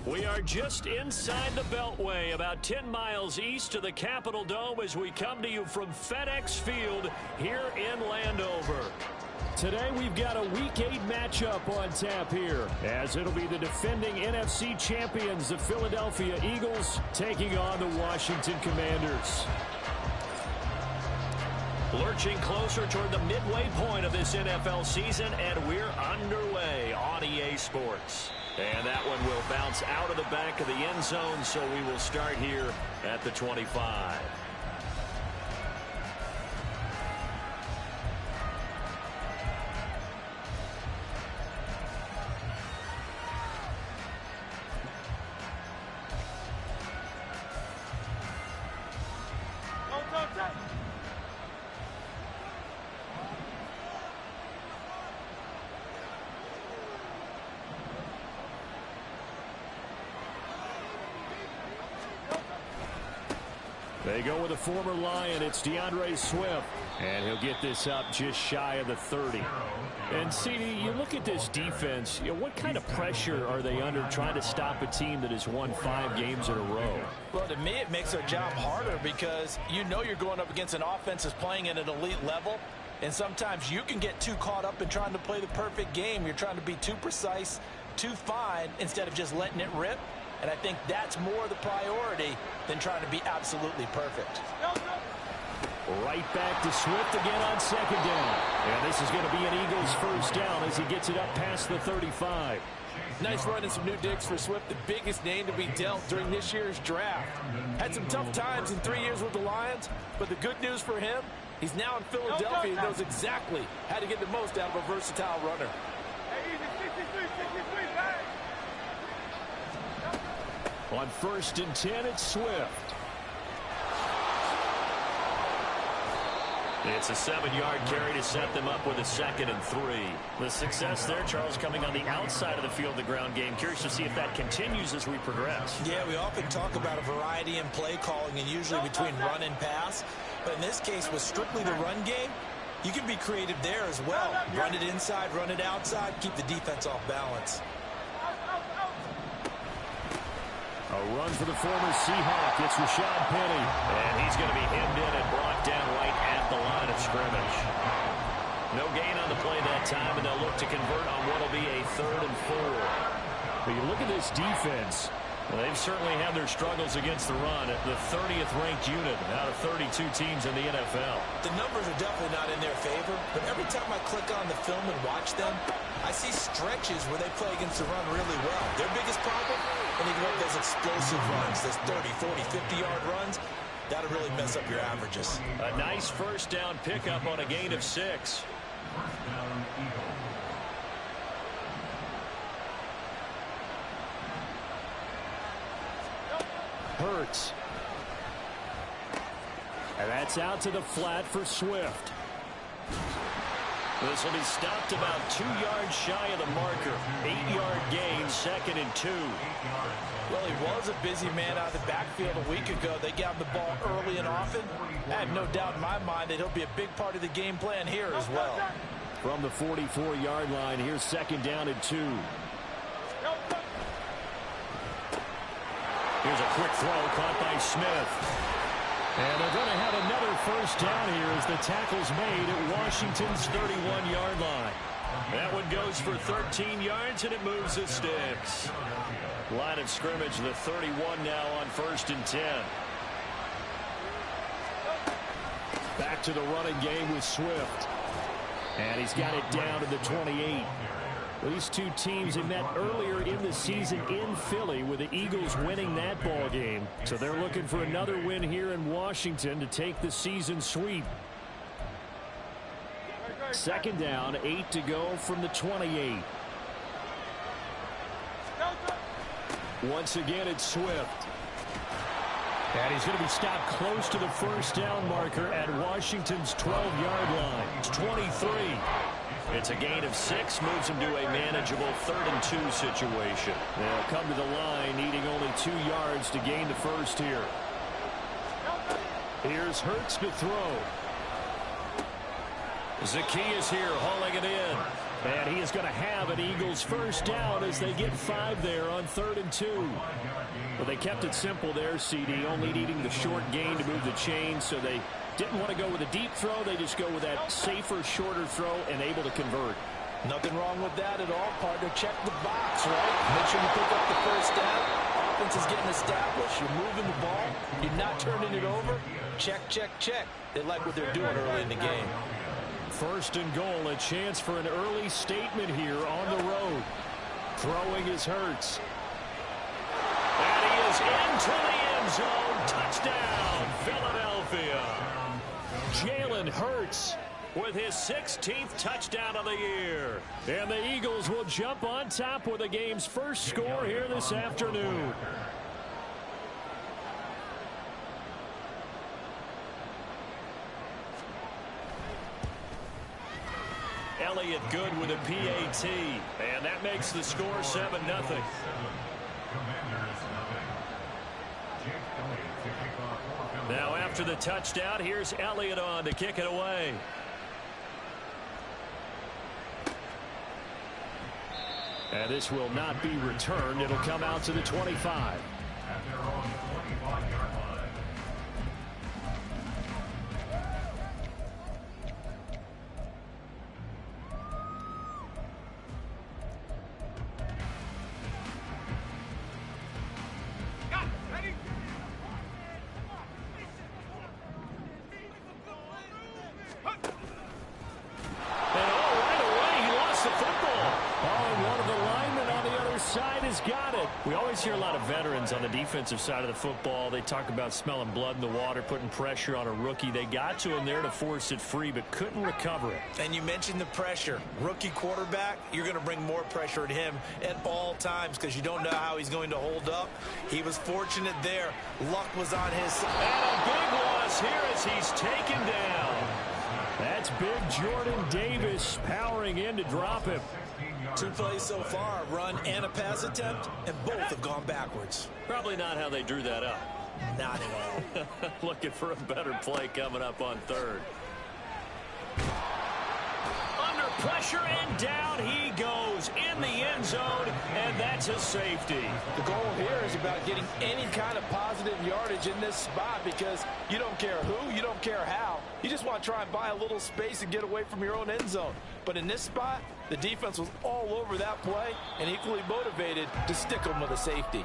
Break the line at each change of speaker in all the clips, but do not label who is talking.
We are just inside the Beltway, about 10 miles east of the Capitol Dome as we come to you from FedEx Field here in Landover. Today we've got a Week 8 matchup on tap here, as it'll be the defending NFC champions, the Philadelphia Eagles, taking on the Washington Commanders. Lurching closer toward the midway point of this NFL season, and we're underway on EA Sports. And that one will bounce out of the back of the end zone, so we will start here at the 25. They go with a former Lion. It's DeAndre Swift. And he'll get this up just shy of the 30. And, CD, you look at this defense, what kind of pressure are they under trying to stop a team that has won 5 games in a row?
Well, to me, it makes their job harder because you know you're going up against an offense that's playing at an elite level. And sometimes you can get too caught up in trying to play the perfect game. You're trying to be too precise, too fine, instead of just letting it rip. And I think that's more the priority than trying to be absolutely perfect.
Right back to Swift again on second down. And this is going to be an Eagles first down as he gets it up past the 35.
Nice run and some new digs for Swift, the biggest name to be dealt during this year's draft. Had some tough times in 3 years with the Lions, but the good news for him, he's now in Philadelphia and knows exactly how to get the most out of a versatile runner.
On 1st and 10, it's Swift. It's a 7-yard carry to set them up with a 2nd and 3. The success there, Charles, coming on the outside of the field, the ground game. Curious to see if that continues as we progress.
Yeah, we often talk about a variety in play calling and usually between run and pass. But in this case, with strictly the run game, you can be creative there as well. Run it inside, run it outside, keep the defense off balance.
A run for the former Seahawk. It's Rashad Penny. And he's going to be hemmed in and brought down right at the line of scrimmage. No gain on the play that time, and they'll look to convert on what will be a 3rd and 4. But you look at this defense. Well, they've certainly had their struggles against the run. At the 30th ranked unit out of 32 teams in the NFL.
The numbers are definitely not in their favor, but every time I click on the film and watch them, I see stretches where they play against the run really well. Their biggest problem, when they go up those explosive runs, those 30, 40, 50-yard runs, that'll really mess up your averages.
A nice first down pickup on a gain of 6. Hurts. And that's out to the flat for Swift. This will be stopped about 2 yards shy of the marker. 8-yard gain, 2nd and 2.
Well, he was a busy man out of the backfield a week ago. They got him the ball early and often. I have no doubt in my mind that he'll be a big part of the game plan here as well.
From the 44-yard line, here's 2nd down and 2. Here's a quick throw caught by Smith. And they're going to have another first down here as the tackle's made at Washington's 31-yard line. That one goes for 13 yards, and it moves the sticks. Line of scrimmage, the 31 now on 1st and 10. Back to the running game with Swift. And he's got it down to the 28. These two teams have met earlier in the season in Philly with the Eagles winning that ball game. So they're looking for another win here in Washington to take the season sweep. 2nd down, 8 to go from the 28. Once again, it's Swift. And he's going to be stopped close to the first down marker at Washington's 12-yard line. It's 23. It's a gain of 6, moves him to a manageable 3rd and 2 situation. They'll come to the line, needing only 2 yards to gain the first here. Here's Hurts to throw. Zaccheaus here, hauling it in. And he is going to have an Eagles first down as they get 5 there on 3rd and 2. Well, they kept it simple there, CD, only needing the short gain to move the chains, so they didn't want to go with a deep throw. They just go with that safer, shorter throw and able to convert.
Nothing wrong with that at all, partner. Check the box, right? Make sure you pick up the first down. Offense is getting established. You're moving the ball. You're not turning it over. Check, check, check. They like what they're doing early in the game.
1st and goal, a chance for an early statement here on the road. Throwing is Hurts. And he is into the end zone. Touchdown, Philadelphia. Jalen Hurts with his 16th touchdown of the year. And the Eagles will jump on top with the game's first score here this afternoon. Elliott good with a PAT, and that makes the score 7-0. Now after the touchdown, here's Elliott on to kick it away. And this will not be returned. It'll come out to the 25. We always hear a lot of veterans on the defensive side of the football. They talk about smelling blood in the water, putting pressure on a rookie. They got to him there to force it free, but couldn't recover it.
And you mentioned the pressure. Rookie quarterback, you're going to bring more pressure at him at all times because you don't know how he's going to hold up. He was fortunate there. Luck was on his side.
And a big loss here as he's taken down. That's big Jordan Davis powering in to drop him.
2 plays so far, a run and a pass attempt, and both have gone backwards.
Probably not how they drew that up.
Not at all.
Looking for a better play coming up on 3rd. Under pressure and down he goes in the end zone, and that's a safety.
The goal here is about getting any kind of positive yardage in this spot because you don't care who, you don't care how. You just want to try and buy a little space and get away from your own end zone. But in this spot, the defense was all over that play and equally motivated to stick them with a safety.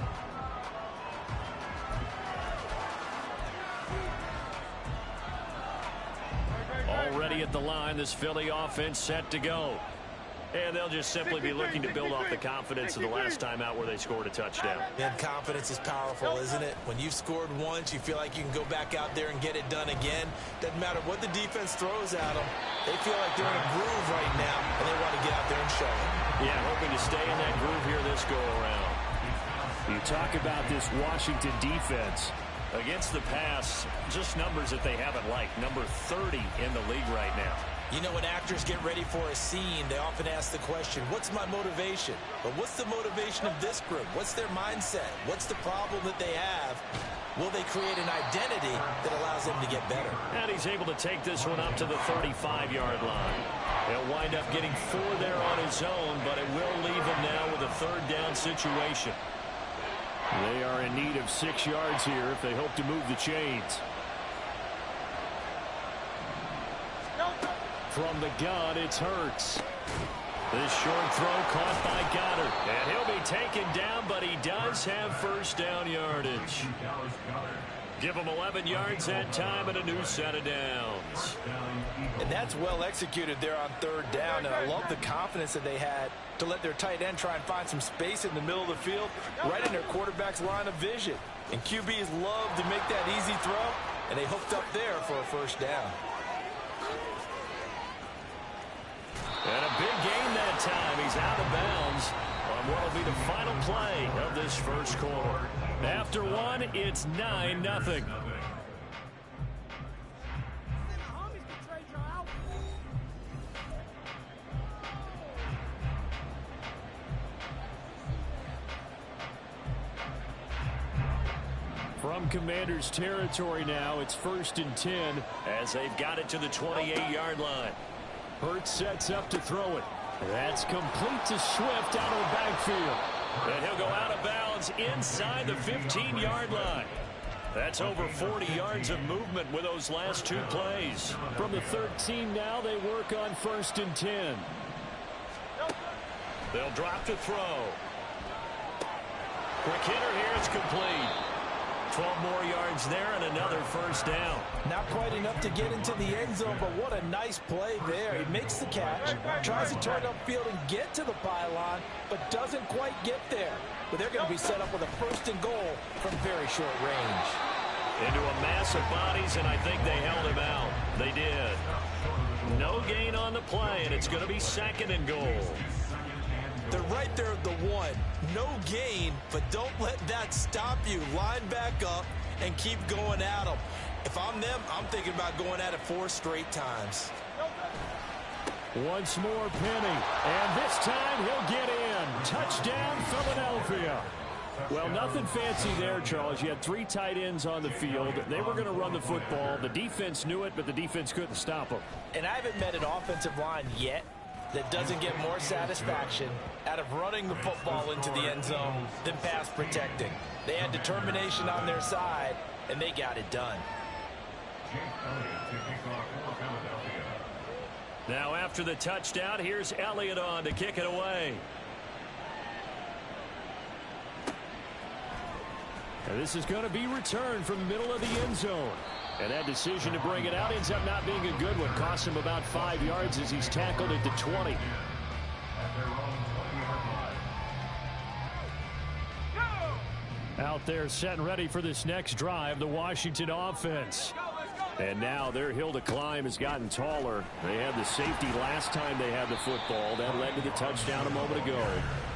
Already at the line, this Philly offense set to go. And they'll just simply be looking to build off the confidence of the last time out where they scored a touchdown.
And confidence is powerful, isn't it? When you've scored once, you feel like you can go back out there and get it done again. Doesn't matter what the defense throws at them. They feel like they're in a groove right now, and they want to get out there and show it.
Yeah, hoping to stay in that groove here this go-around. You talk about this Washington defense. Against the pass, just numbers that they haven't liked. Number 30 in the league right now.
You know, when actors get ready for a scene, they often ask the question, what's my motivation? But what's the motivation of this group? What's their mindset? What's the problem that they have? Will they create an identity that allows them to get better?
And he's able to take this one up to the 35-yard line. He'll wind up getting 4 there on his own, but it will leave him now with a 3rd down situation. They are in need of 6 yards here if they hope to move the chains. From the gun, it's Hurts. This short throw caught by Goddard. And he'll be taken down, but he does have 1st down yardage. Give him 11 yards that time and a new set of downs.
And that's well executed there on 3rd down. And I love the confidence that they had to let their tight end try and find some space in the middle of the field, right in their quarterback's line of vision. And QBs love to make that easy throw, and they hooked up there for a 1st down.
And a big gain that time. He's out of bounds on what will be the final play of this 1st quarter. After 1, it's 9-0. From Commanders territory now, it's 1st and 10 as they've got it to the 28-yard line. Hurts sets up to throw it. That's complete to Swift out of the backfield. And he'll go out of bounds inside the 15-yard line. That's over 40 yards of movement with those last two plays. From the 13 now, they work on 1st and 10. They'll drop to throw. Quick hitter here, it's complete. 12 more yards there and another first down.
Not quite enough to get into the end zone, but what a nice play there. He makes the catch, tries to turn upfield and get to the pylon, but doesn't quite get there. But they're going to be set up with a 1st and goal from very short range.
Into a mass of bodies, and I think they held him out. They did. No gain on the play, and it's going to be 2nd and goal.
They're right there at the 1. No gain, but don't let that stop you. Line back up and keep going at them. If I'm them, I'm thinking about going at it 4 straight times.
Once more, Penny. And this time he'll get in. Touchdown, Philadelphia. Well, nothing fancy there, Charles. You had 3 tight ends on the field. They were going to run the football. The defense knew it, but the defense couldn't stop them.
And I haven't met an offensive line yet that doesn't get more satisfaction out of running the football into the end zone than pass protecting. They had determination on their side, and they got it done.
Now after the touchdown, here's Elliott on to kick it away. And this is going to be returned from the middle of the end zone. And that decision to bring it out ends up not being a good one. Costs him about 5 yards as he's tackled at the 20. Out there set and ready for this next drive, the Washington offense. And now their hill to climb has gotten taller. They had the safety last time they had the football. That led to the touchdown a moment ago.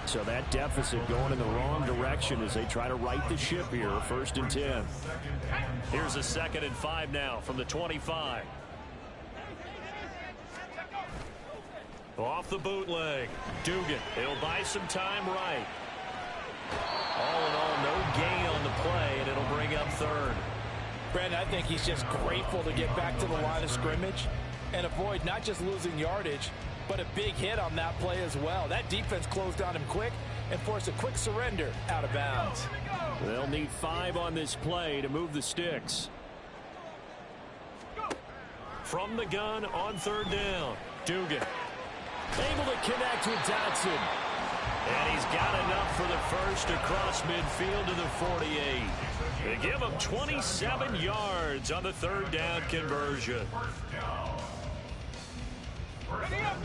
So that deficit going in the wrong direction as they try to right the ship here. 1st and 10. Here's a 2nd and 5 now from the 25. Off the bootleg. Dugan. He'll buy some time right. All in all, no gain on the play, and it'll bring up 3rd.
Brandon, I think he's just grateful to get back to the line of scrimmage and avoid not just losing yardage, but a big hit on that play as well. That defense closed on him quick and forced a quick surrender out of bounds.
They'll need 5 on this play to move the sticks. From the gun on 3rd down, Dugan. Able to connect with Dotson. And he's got enough for the first across midfield to the 48. They give him 27 yards on the 3rd down conversion.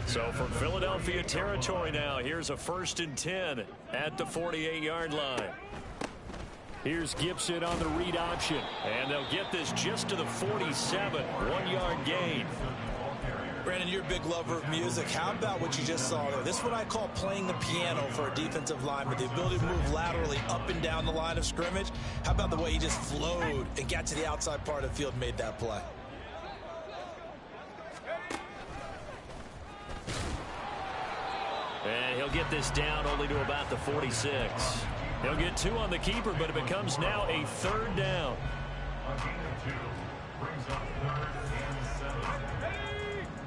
So from Philadelphia territory now, here's a 1st and 10 at the 48-yard line. Here's Gibson on the read option. And they'll get this just to the 47. 1-yard gain.
Brandon, you're a big lover of music. How about what you just saw there? This is what I call playing the piano for a defensive lineman. The ability to move laterally up and down the line of scrimmage. How about the way he just flowed and got to the outside part of the field and made that play?
And he'll get this down only to about the 46. He'll get 2 on the keeper, but it becomes now a 3rd down.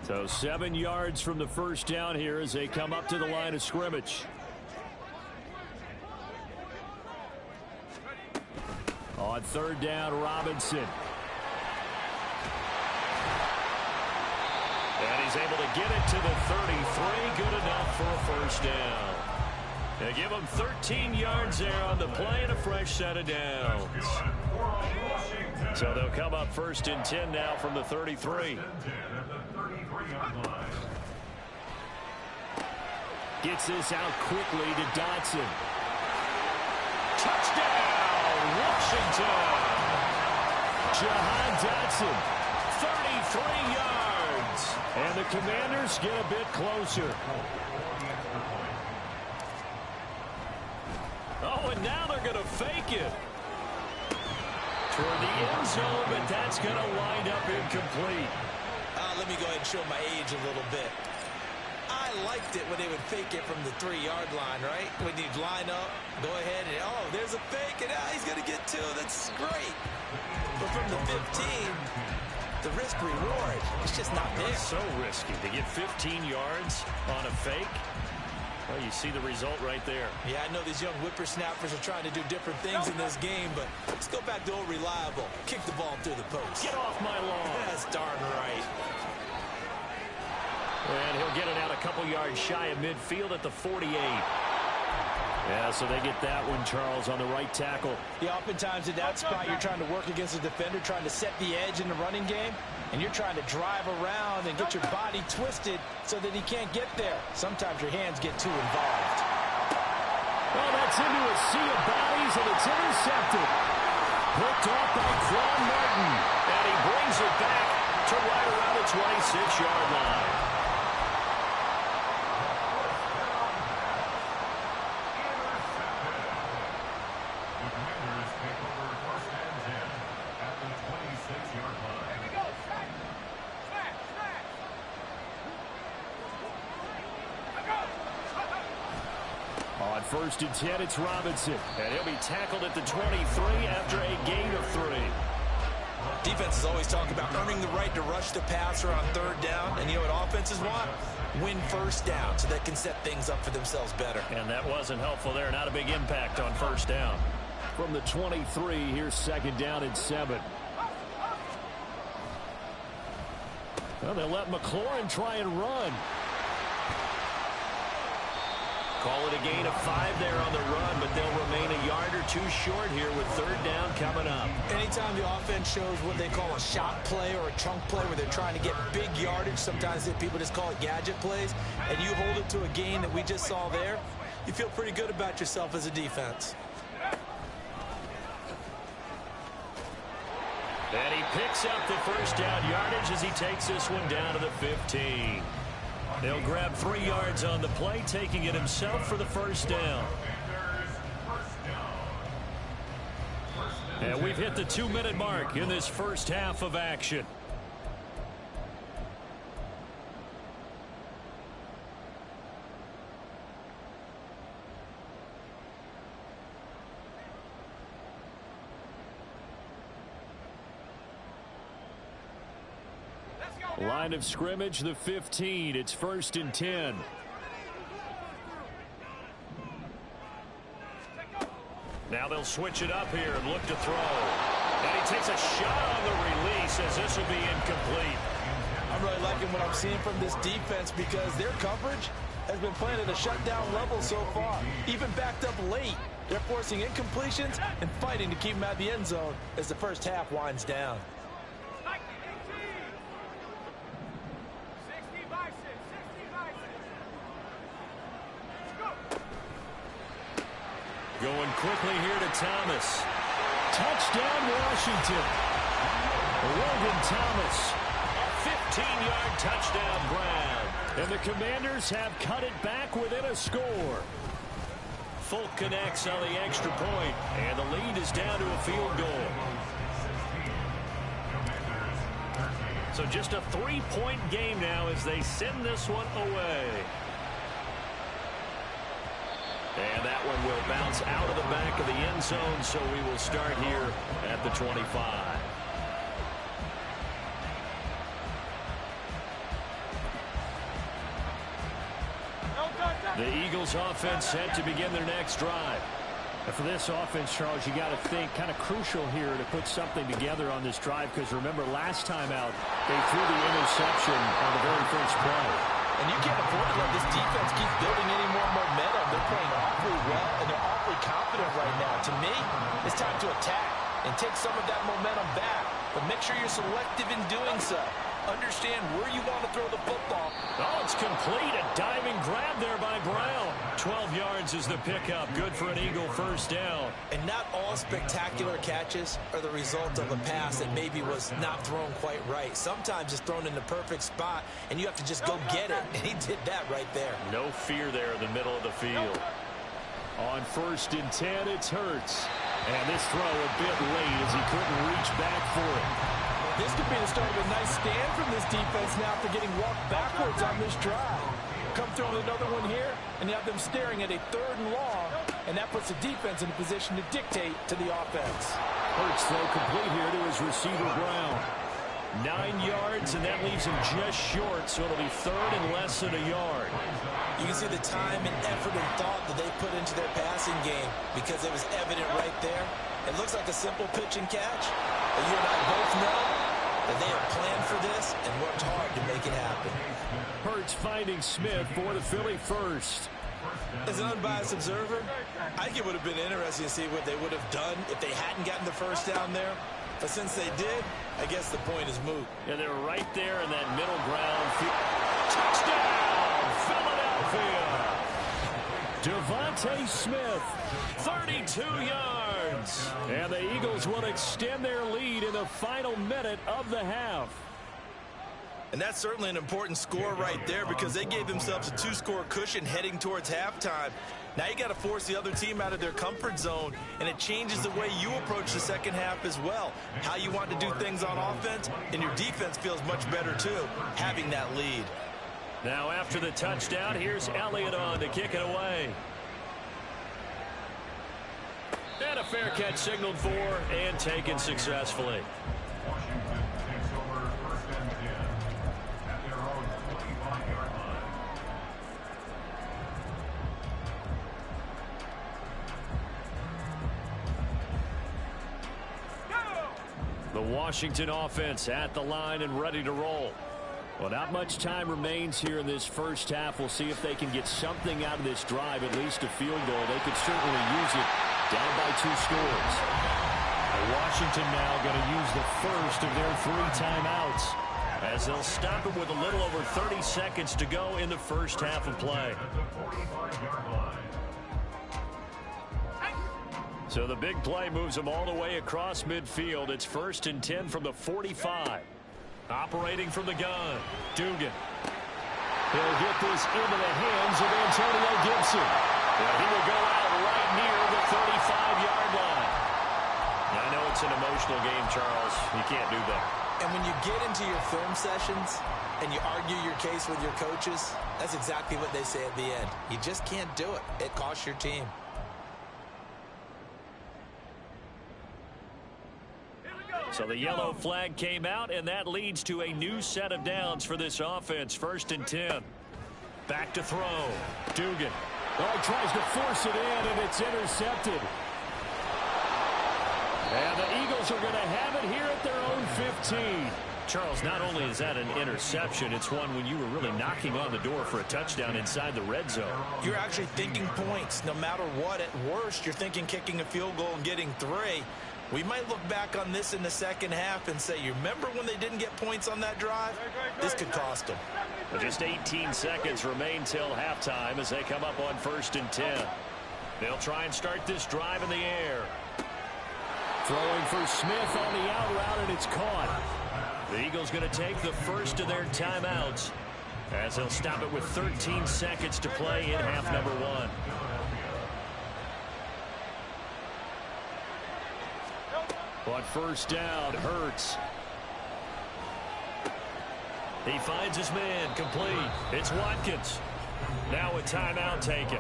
So 7 yards from the first down here as they come up to the line of scrimmage. On 3rd down, Robinson. And he's able to get it to the 33. Good enough for a first down. They give him 13 yards there on the play and a fresh set of downs. So they'll come up 1st and 10 now from the 33. Gets this out quickly to Dotson. Touchdown, Washington! Jahan Dotson, 33 yards. And the Commanders get a bit closer. Oh, and now they're going to fake it. Toward the end zone, but that's going to wind up incomplete.
Let me go ahead and show my age a little bit. I liked it when they would fake it from the 3-yard line, right? When you'd line up, go ahead and, oh, there's a fake, and he's going to get 2. That's great. But from the 15, the risk-reward is just not there.
It's so risky to get 15 yards on a fake. Well, you see the result right there.
Yeah, I know these young whippersnappers are trying to do different things in this game, but let's go back to old reliable. Kick the ball through the post.
Get off my lawn.
That's darn right.
And he'll get it out a couple yards shy of midfield at the 48. Yeah, so they get that one, Charles, on the right tackle.
Yeah, oftentimes in that spot, you're trying to work against a defender, trying to set the edge in the running game, and you're trying to drive around and get your body twisted so that he can't get there. Sometimes your hands get too involved.
Well, that's into a sea of bodies, and it's intercepted. Picked off by Quan Martin, and he brings it back to right around the 26-yard line. First and 10, it's Robinson. And he'll be tackled at the 23 after a gain of 3.
Defenses always talk about earning the right to rush the passer on third down. And you know what offenses want? Win first down so they can set things up for themselves better.
And that wasn't helpful there. Not a big impact on first down. From the 23, here's second down and 7. Well, they'll let McLaurin try and run. Call it a gain of 5 there on the run, but they'll remain a yard or two short here with third down coming up.
Anytime the offense shows what they call a shot play or a chunk play where they're trying to get big yardage, sometimes people just call it gadget plays, and you hold it to a gain that we just saw there, you feel pretty good about yourself as a defense.
And he picks up the first down yardage as he takes this one down to the 15. They'll grab 3 yards on the play, taking it himself for the first down. And we've hit the 2-minute mark in this first half of action. Line of scrimmage, the 15. It's first and 10. Now they'll switch it up here and look to throw. And he takes a shot on the release as this will be incomplete.
I'm really liking what I'm seeing from this defense because their coverage has been playing at a shutdown level so far. Even backed up late, they're forcing incompletions and fighting to keep them out of the end zone as the first half winds down.
Going quickly here to Thomas. Touchdown, Washington. Logan Thomas. A 15-yard touchdown grab. And the Commanders have cut it back within a score. Folk connects on the extra point, and the lead is down to a field goal. So just a 3-point game now as they send this one away. And that one will bounce out of the back of the end zone, so we will start here at the 25. The Eagles offense set to begin their next drive. And for this offense, Charles, you got to think kind of crucial here to put something together on this drive, because remember last time out they threw the interception on the very first play.
And you can't afford to let this defense keep building any more momentum. They're playing awfully well, and they're awfully confident right now. To me, it's time to attack and take some of that momentum back. But make sure you're selective in doing so. Understand where you want to throw the football.
Oh, it's complete. A diving grab there by Brown. 12 yards is the pickup. Good for an Eagle first down.
And not all spectacular catches are the result of a pass that maybe was not thrown quite right. Sometimes it's thrown in the perfect spot, and you have to just go get it. And he did that right there.
No fear there in the middle of the field. On first and 10, it's Hurts. And this throw a bit late as he couldn't reach back for it.
This could be the start of a nice stand from this defense now after getting walked backwards on this drive. Come through with another one here, and you have them staring at a 3rd and long, and that puts the defense in a position to dictate to the offense.
Hurts throw complete here to his receiver Brown. 9 yards, and that leaves him just short, so it'll be third and less than a yard.
You can see the time and effort and thought that they put into their passing game because it was evident right there. It looks like a simple pitch and catch, but you and I both know that they have planned for this and worked hard to make it happen.
Hurts finding Smith for the Philly first.
As an unbiased observer, I think it would have been interesting to see what they would have done if they hadn't gotten the first down there. But since they did, I guess the point is moot.
Yeah, they're right there in that middle ground. Touchdown, Philadelphia! Devontae Smith, 32 yards. And the Eagles will extend their lead in the final minute of the half.
And that's certainly an important score right there because they gave themselves a 2-score cushion heading towards halftime. Now you got to force the other team out of their comfort zone, and it changes the way you approach the second half as well. How you want to do things on offense, and your defense feels much better too, having that lead.
Now after the touchdown, here's Elliott on to kick it away. And a fair catch signaled for and taken successfully. The Washington offense at the line and ready to roll. Well, not much time remains here in this first half. We'll see if they can get something out of this drive, at least a field goal. They could certainly use it down by 2 scores. Washington now going to use the first of their 3 timeouts as they'll stop it with a little over 30 seconds to go in the first half of play. So the big play moves them all the way across midfield. It's 1st and 10 from the 45. Operating from the gun, Dugan. He'll get this into the hands of Antonio Gibson. And he will go out right near the 35-yard line. Now, I know it's an emotional game, Charles. You can't do that.
And when you get into your film sessions and you argue your case with your coaches, that's exactly what they say at the end. You just can't do it. It costs your team.
So the yellow flag came out, and that leads to a new set of downs for this offense. 1st and 10. Back to throw. Dugan. Oh, he tries to force it in, and it's intercepted. And the Eagles are going to have it here at their own 15. Charles, not only is that an interception, it's one when you were really knocking on the door for a touchdown inside the red zone.
You're actually thinking points. No matter what, at worst, you're thinking kicking a field goal and getting 3. We might look back on this in the second half and say, you remember when they didn't get points on that drive? This could cost them.
But just 18 seconds remain till halftime as they come up on 1st and 10. They'll try and start this drive in the air. Throwing for Smith on the out route, and it's caught. The Eagles going to take the first of their timeouts as they'll stop it with 13 seconds to play in half number 1. On 1st down, Hurts. He finds his man, complete. It's Watkins. Now a timeout taken.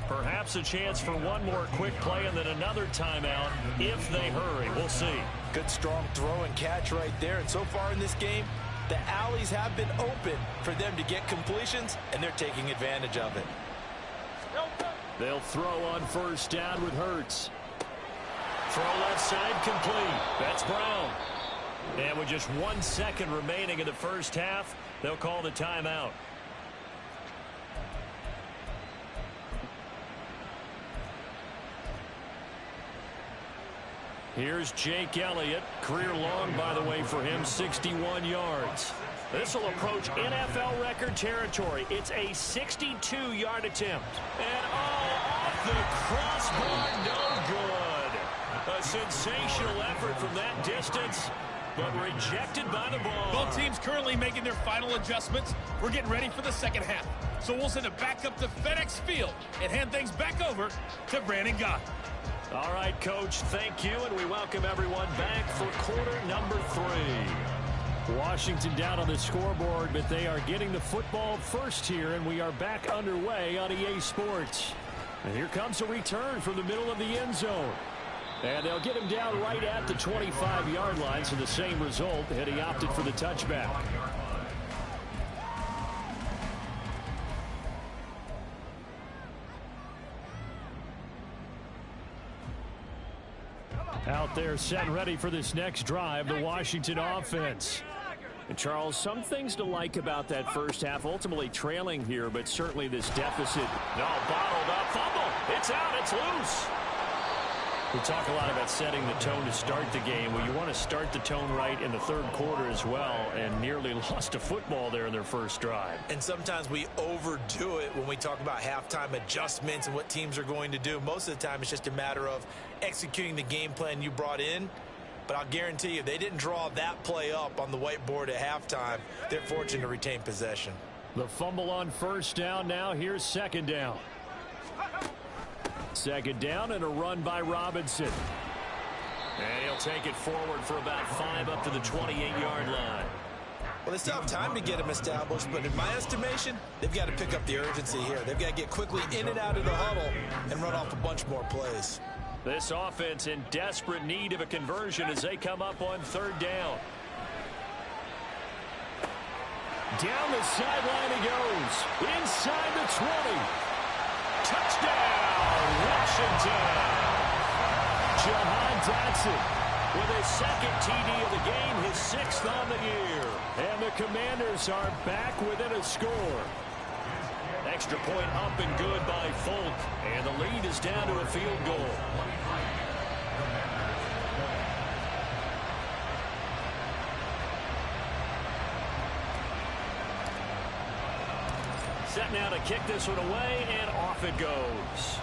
Perhaps a chance for one more quick play and then another timeout if they hurry. We'll see.
Good strong throw and catch right there. And so far in this game, the alleys have been open for them to get completions, and they're taking advantage of it.
They'll throw on 1st down with Hurts. Throw left side complete. That's Brown. And with just 1 second remaining in the first half, they'll call the timeout. Here's Jake Elliott. Career long, by the way, for him, 61 yards. This will approach NFL record territory. It's a 62-yard attempt. And off the crossbar, no good. A sensational effort from that distance, but rejected by the ball.
Both teams currently making their final adjustments. We're getting ready for the second half. So we'll send it back up to FedEx Field and hand things back over to Brandon Gaudin.
All right, Coach, thank you, and we welcome everyone back for quarter number 3. Washington down on the scoreboard, but they are getting the football first here, and we are back underway on EA Sports. And here comes a return from the middle of the end zone. And they'll get him down right at the 25-yard line, so the same result, and he opted for the touchback. Out there set and ready for this next drive, the Washington offense. And Charles, some things to like about that first half, ultimately trailing here, but certainly this deficit. No, bottled up, fumble. It's out, it's loose. We talk a lot about setting the tone to start the game. Well, you want to start the tone right in the third quarter as well, and nearly lost a football there in their first drive.
And sometimes we overdo it when we talk about halftime adjustments and what teams are going to do. Most of the time, it's just a matter of executing the game plan you brought in. But I'll guarantee you, they didn't draw that play up on the whiteboard at halftime. They're fortunate to retain possession.
The fumble on first down now. Here's second down. Second down and a run by Robinson. And he'll take it forward for about 5 up to the 28-yard line.
Well, they still have time to get him established, but in my estimation, they've got to pick up the urgency here. They've got to get quickly in and out of the huddle and run off a bunch more plays.
This offense in desperate need of a conversion as they come up on third down. Down the sideline he goes. Inside the 20. Touchdown, Washington. Jahan Dotson with his second TD of the game, his 6th on the year. And the Commanders are back within a score. Extra point up and good by Folk. And the lead is down to a field goal. Set now to kick this one away, and off it goes.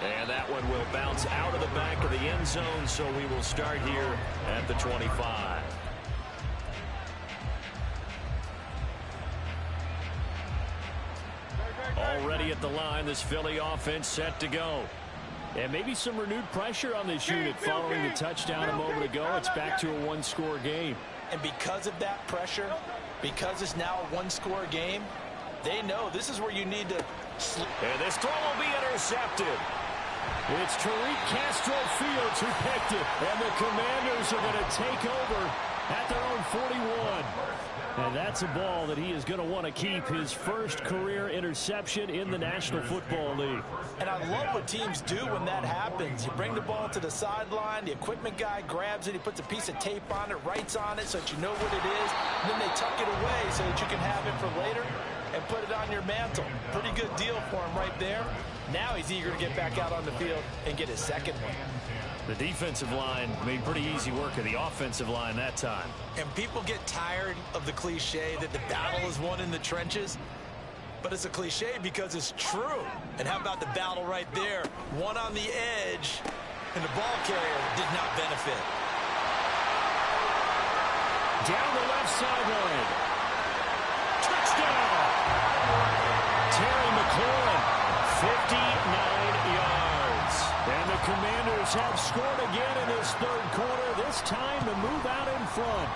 And that one will bounce out of the back of the end zone, so we will start here at the 25. Already at the line, this Philly offense set to go. And maybe some renewed pressure on this unit following the touchdown a moment ago. It's back to a one-score game.
And because of that pressure, because it's now a one-score game, they know this is where you need to.
And this throw will be intercepted. It's Tariq Castro Fields who picked it. And the Commanders are going to take over at their own 41. And that's a ball that he is going to want to keep, his first career interception in the National Football League.
And I love what teams do when that happens. You bring the ball to the sideline, the equipment guy grabs it, he puts a piece of tape on it, writes on it so that you know what it is, and then they tuck it away so that you can have it for later and put it on your mantle. Pretty good deal for him right there. Now he's eager to get back out on the field and get his second one.
The defensive line made pretty easy work of the offensive line that time.
And people get tired of the cliche that the battle is won in the trenches. But it's a cliche because it's true. And how about the battle right there? One on the edge, and the ball carrier did not benefit.
Down the left sideline. Touchdown! Terry McLaurin, 59 yards. And the Commanders have scored again in this third quarter, this time to move out in front.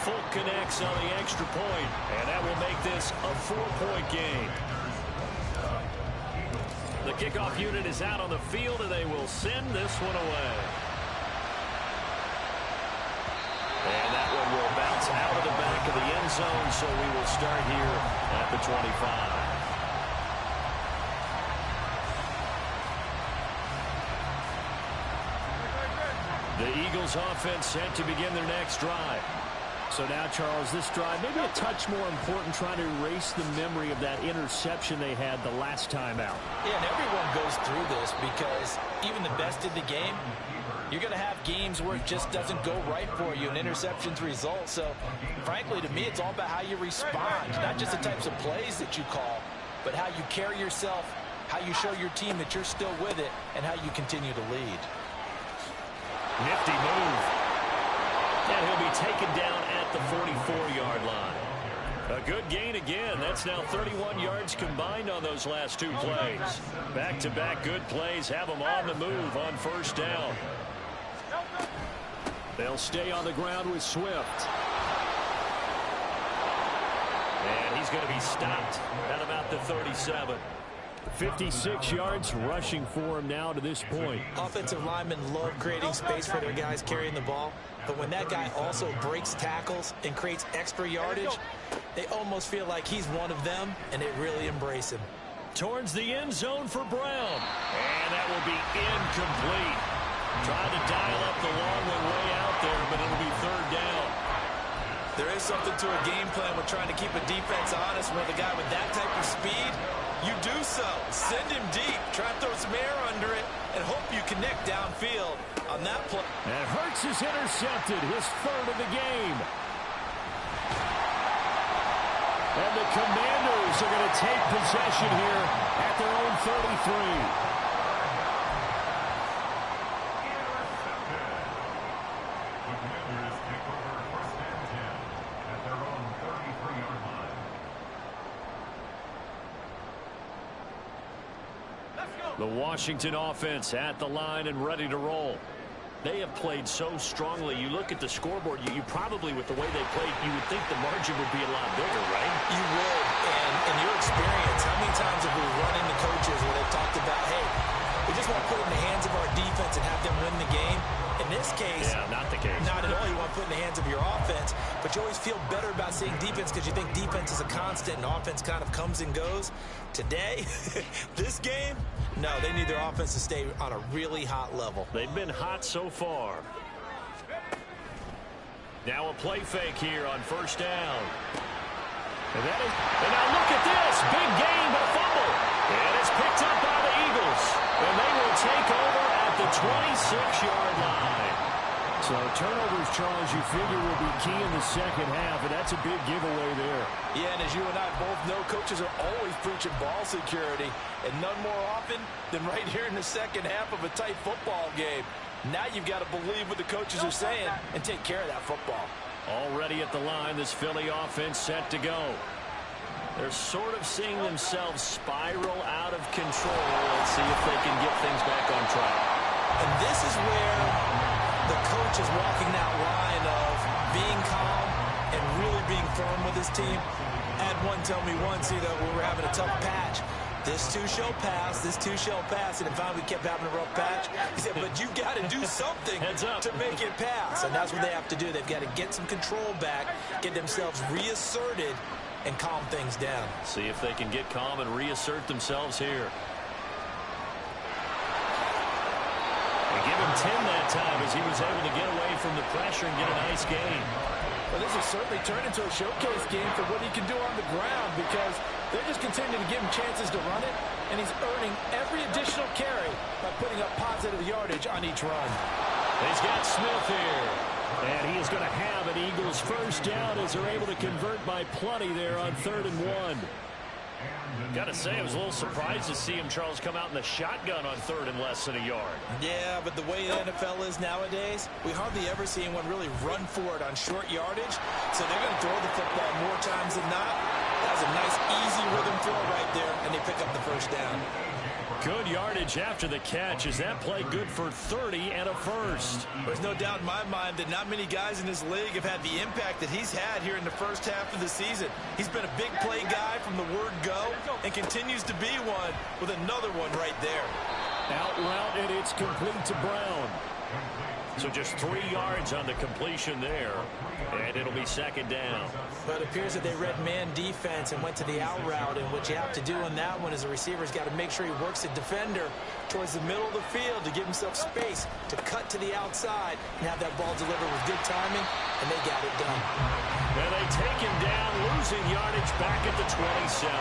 Folk connects on the extra point, and that will make this a 4-point game. The kickoff unit is out on the field, and they will send this one away. And that one will bounce out of the back of the end zone, so we will start here at the 25. The Eagles offense set to begin their next drive. So now, Charles, this drive maybe a touch more important, trying to erase the memory of that interception they had the last time out.
Yeah, and everyone goes through this because even the best in the game, you're going to have games where it just doesn't go right for you, and interceptions result. So, frankly, to me, it's all about how you respond, not just the types of plays that you call, but how you carry yourself, how you show your team that you're still with it, and how you continue to lead.
Nifty move. And he'll be taken down at the 44-yard line. A good gain again. That's now 31 yards combined on those last two plays. Back-to-back good plays have them on the move on first down. They'll stay on the ground with Swift. And he's going to be stopped at about the 37. 56 yards rushing for him now to this point.
Offensive linemen love creating space for their guys carrying the ball. But when that guy also breaks tackles and creates extra yardage, they almost feel like he's one of them, and they really embrace him.
Towards the end zone for Brown. And that will be incomplete. Trying to dial up the long one way out there, but it'll be third down.
There is something to a game plan with trying to keep a defense honest. With a guy with that type of speed, you do so. Send him deep. Try to throw some air under it and hope you connect downfield on that play.
And Hurts is intercepted, his third of the game. And the Commanders are going to take possession here at their own 33. The Washington offense at the line and ready to roll. They have played so strongly. You look at the scoreboard, you probably, with the way they played, you would think the margin would be a lot bigger, right?
You would. And in your experience, how many times have we run into coaches where they've talked about, hey, we just want to put it in the hands of our defense and have them win the game? In this case,
yeah, not the case.
Not at all. You want to put it in the hands of your offense, but you always feel better about seeing defense because you think defense is a constant and offense kind of comes and goes. Today, this game, no, they need their offense to stay on a really hot level.
They've been hot so far. Now a play fake here on first down. And now look at this. Big gain, but a fumble. And it's picked up by the Eagles. And they will take over at the 26-yard line. So turnovers, Charles, you figure will be key in the second half, and that's a big giveaway there.
Yeah, and as you and I both know, coaches are always preaching ball security, and none more often than right here in the second half of a tight football game. Now you've got to believe what the coaches are saying and take care of that football.
Already at the line, this Philly offense set to go. They're sort of seeing themselves spiral out of control. Let's see if they can get things back on track.
And this is where the coach is walking that line of being calm and really being firm with his team. Had one tell me once, we were having a tough patch. This too shall pass, this too shall pass. And finally we kept having a rough patch. He said, but you got to do something to make it pass. And that's what they have to do. They've got to get some control back, get themselves reasserted, and calm things down.
See if they can get calm and reassert themselves here. They give him 10 that time as he was able to get away from the pressure and get a nice gain.
Well, this has certainly turned into a showcase game for what he can do on the ground because they're just continuing to give him chances to run it, and he's earning every additional carry by putting up positive yardage on each run.
He's got Smith here. And he is going to have an Eagles first down as they're able to convert by plenty there on 3rd and 1. Got to say, I was a little surprised to see him, Charles, come out in the shotgun on 3rd and less than a yard.
Yeah, but the way the NFL is nowadays, we hardly ever see anyone really run for it on short yardage. So they're going to throw the football more times than not. That was a nice, easy rhythm throw right there, and they pick up the first down.
Good yardage after the catch. Is that play good for 30 and a first?
There's no doubt in my mind that not many guys in this league have had the impact that he's had here in the first half of the season. He's been a big play guy from the word go and continues to be one with another one right there.
Out route, and it's complete to Brown. So just 3 yards on the completion there, and it'll be second down.
But it appears that they read man defense and went to the out route, and what you have to do on that one is the receiver's got to make sure he works the defender towards the middle of the field to give himself space to cut to the outside and have that ball delivered with good timing, and they got it done.
And they take him down, losing yardage back at the 27.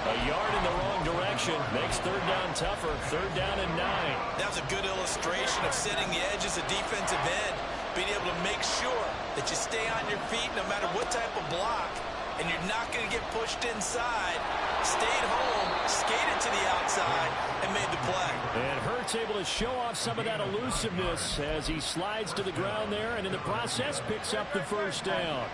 A yard in the wrong direction makes 3rd down tougher. 3rd down and 9.
That was a good illustration of setting the edge as a defensive end, being able to make sure that you stay on your feet no matter what type of block, and you're not going to get pushed inside. Stayed home, skated to the outside, and made the play.
And Hurts able to show off some of that elusiveness as he slides to the ground there, and in the process picks up the first down.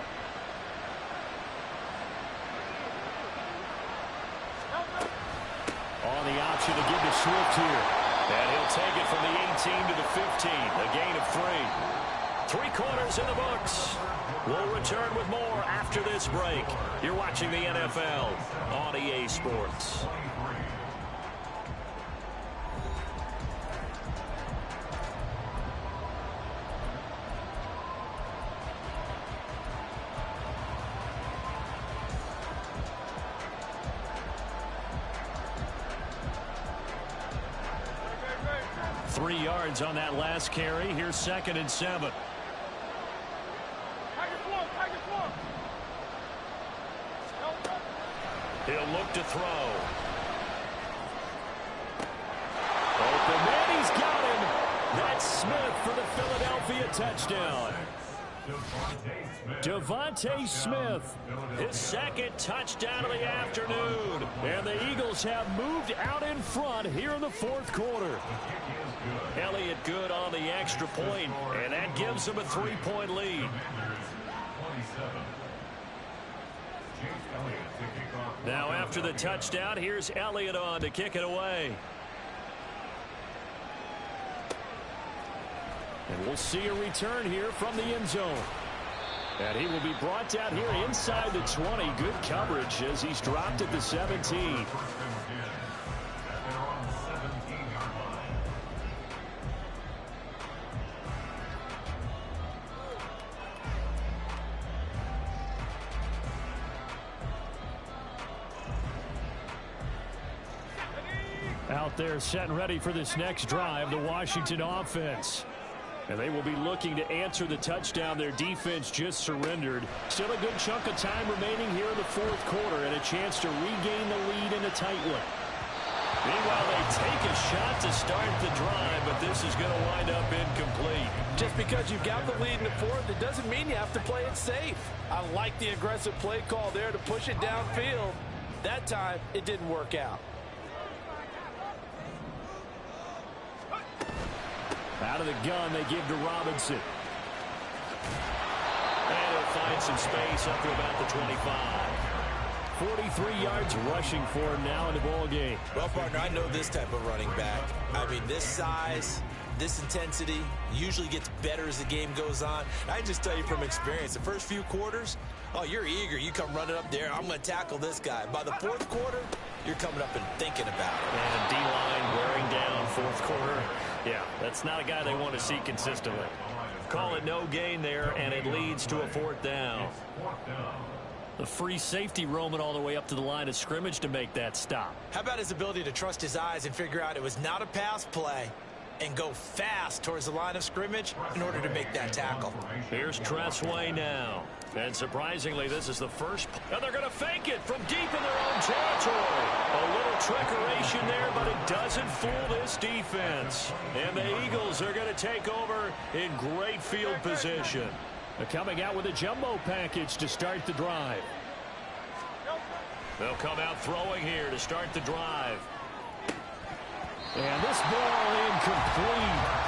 On the option to give to Swift here. And he'll take it from the 18 to the 15. A gain of 3. 3 quarters in the books. We'll return with more after this break. You're watching the NFL on EA Sports. 3 yards on that last carry. Here's 2nd and 7. He'll look to throw. Open man, he's got him. That's Smith for the Philadelphia touchdown. Devontae Smith, his 2nd touchdown of the afternoon. And the Eagles have moved out in front here in the 4th quarter. Elliott good on the extra point, and that gives them a 3-point lead. Now after the touchdown, here's Elliott on to kick it away. And we'll see a return here from the end zone. And he will be brought down here inside the 20. Good coverage as he's dropped at the 17. Out there set and ready for this next drive, the Washington offense. And they will be looking to answer the touchdown their defense just surrendered. Still a good chunk of time remaining here in the 4th quarter and a chance to regain the lead in a tight one. Meanwhile, they take a shot to start the drive, but this is going to wind up incomplete.
Just because you've got the lead in the 4th, it doesn't mean you have to play it safe. I like the aggressive play call there to push it downfield. That time, it didn't work out.
Out of the gun, they give to Robinson. And he'll find some space up to about the 25. 43 yards rushing for him now in the ball game.
Well, partner, I know this type of running back. I mean, this size, this intensity usually gets better as the game goes on. I can just tell you from experience, the first few quarters, oh, you're eager. You come running up there, I'm going to tackle this guy. By the 4th quarter, you're coming up and thinking about it.
And D-line wearing down 4th quarter. Yeah, that's not a guy they want to see consistently. Call it no gain there, and it leads to a 4th down. The free safety roaming all the way up to the line of scrimmage to make that stop.
How about his ability to trust his eyes and figure out it was not a pass play and go fast towards the line of scrimmage in order to make that tackle.
Here's Tressway now. And surprisingly, this is the first. And they're going to fake it from deep in their own territory. A little trickeration there, but it doesn't fool this defense. And the Eagles are going to take over in great field position. They're coming out with a jumbo package to start the drive. They'll come out throwing here to start the drive. And this ball incomplete.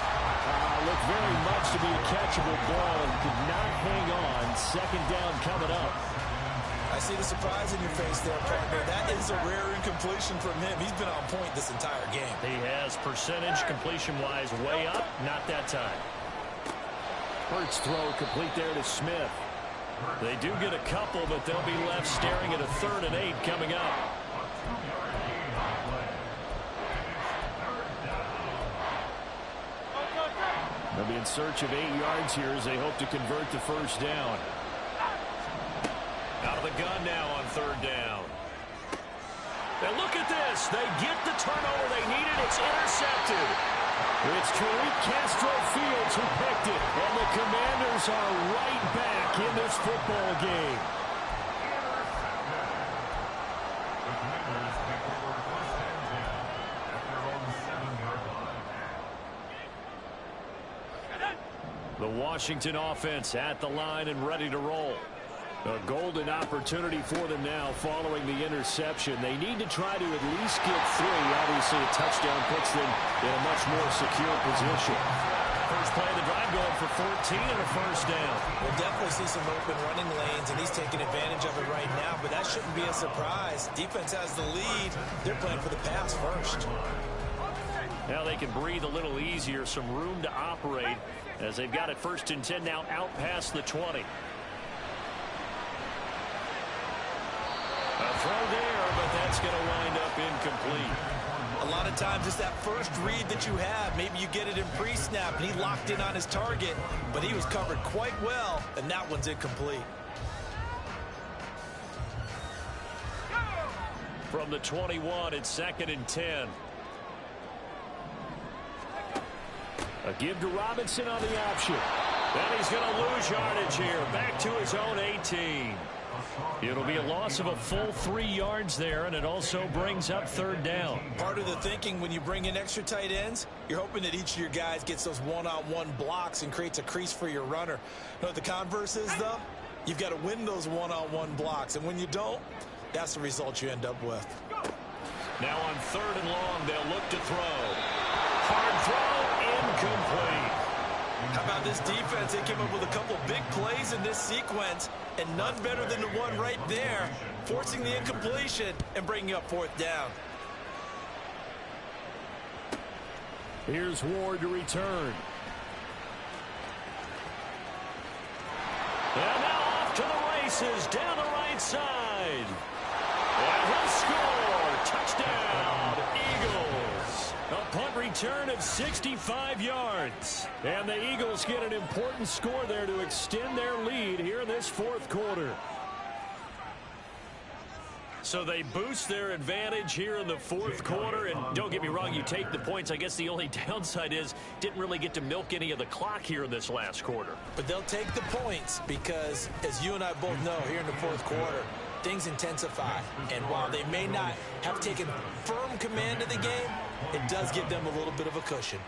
Looked very much to be a catchable ball and could not hang on. 2nd down coming up.
I see the surprise in your face there, partner. That is a rare incompletion from him. He's been on point this entire game.
He has percentage completion-wise way up. Not that time. Hurts throw complete there to Smith. They do get a couple, but they'll be left staring at a 3rd and 8 coming up. They'll be in search of 8 yards here as they hope to convert the 1st down. Out of the gun now on 3rd down. And look at this. They get the turnover they needed. It's intercepted. It's Tariq Castro-Fields who picked it. And the Commanders are right back in this football game. The Washington offense at the line and ready to roll. A golden opportunity for them now following the interception. They need to try to at least get 3. Obviously, a touchdown puts them in a much more secure position. First play of the drive going for 14 and a 1st down.
We'll definitely see some open running lanes, and he's taking advantage of it right now, but that shouldn't be a surprise. Defense has the lead. They're playing for the pass first.
Now they can breathe a little easier, some room to operate as they've got it 1st and 10 now out past the 20. A throw there, but that's going to wind up incomplete.
A lot of times it's that first read that you have. Maybe you get it in pre-snap, and he locked in on his target, but he was covered quite well, and that one's incomplete.
From the 21, it's 2nd and 10. A give to Robinson on the option. And he's going to lose yardage here. Back to his own 18. It'll be a loss of a full 3 yards there, and it also brings up third down.
Part of the thinking when you bring in extra tight ends, you're hoping that each of your guys gets those one-on-one blocks and creates a crease for your runner. You know what the converse is, though? You've got to win those one-on-one blocks, and when you don't, that's the result you end up with.
Now on 3rd and long, they'll look to throw. Hard throw, incomplete.
How about this defense? They came up with a couple big plays in this sequence, and none better than the one right there, forcing the incompletion and bringing up 4th down.
Here's Ward to return. And now off to the races down the right side. And he'll score. Touchdown, Eagles. A punt return of 65 yards. And the Eagles get an important score there to extend their lead here in this 4th quarter. So they boost their advantage here in the 4th quarter. And don't get me wrong, you take the points. I guess the only downside is didn't really get to milk any of the clock here in this last quarter.
But they'll take the points because, as you and I both know, here in the 4th quarter, things intensify. And while they may not have taken firm command of the game, it does give them a little bit of a cushion.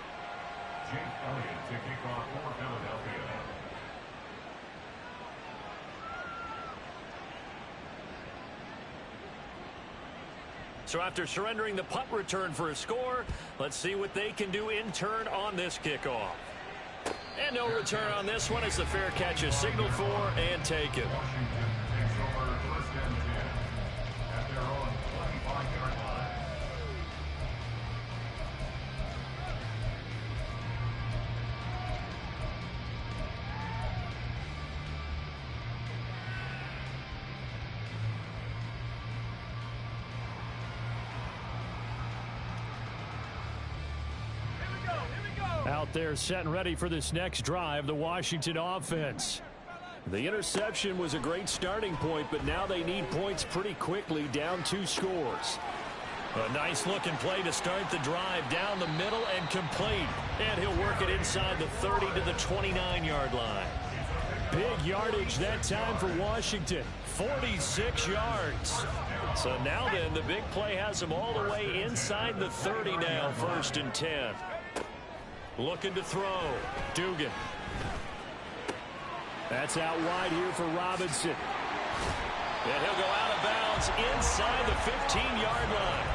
So after surrendering the punt return for a score, let's see what they can do in turn on this kickoff. And no return on this one as the fair catch is signaled for and taken. Out there set and ready for this next drive, the Washington offense. The interception was a great starting point, but now they need points pretty quickly, down 2 scores. A nice looking play to start the drive down the middle and complete. And he'll work it inside the 30 to the 29-yard line. Big yardage that time for Washington, 46 yards. So now then, the big play has them all the way inside the 30 now, 1st and 10. Looking to throw. Dugan. That's out wide here for Robinson. And he'll go out of bounds inside the 15-yard line.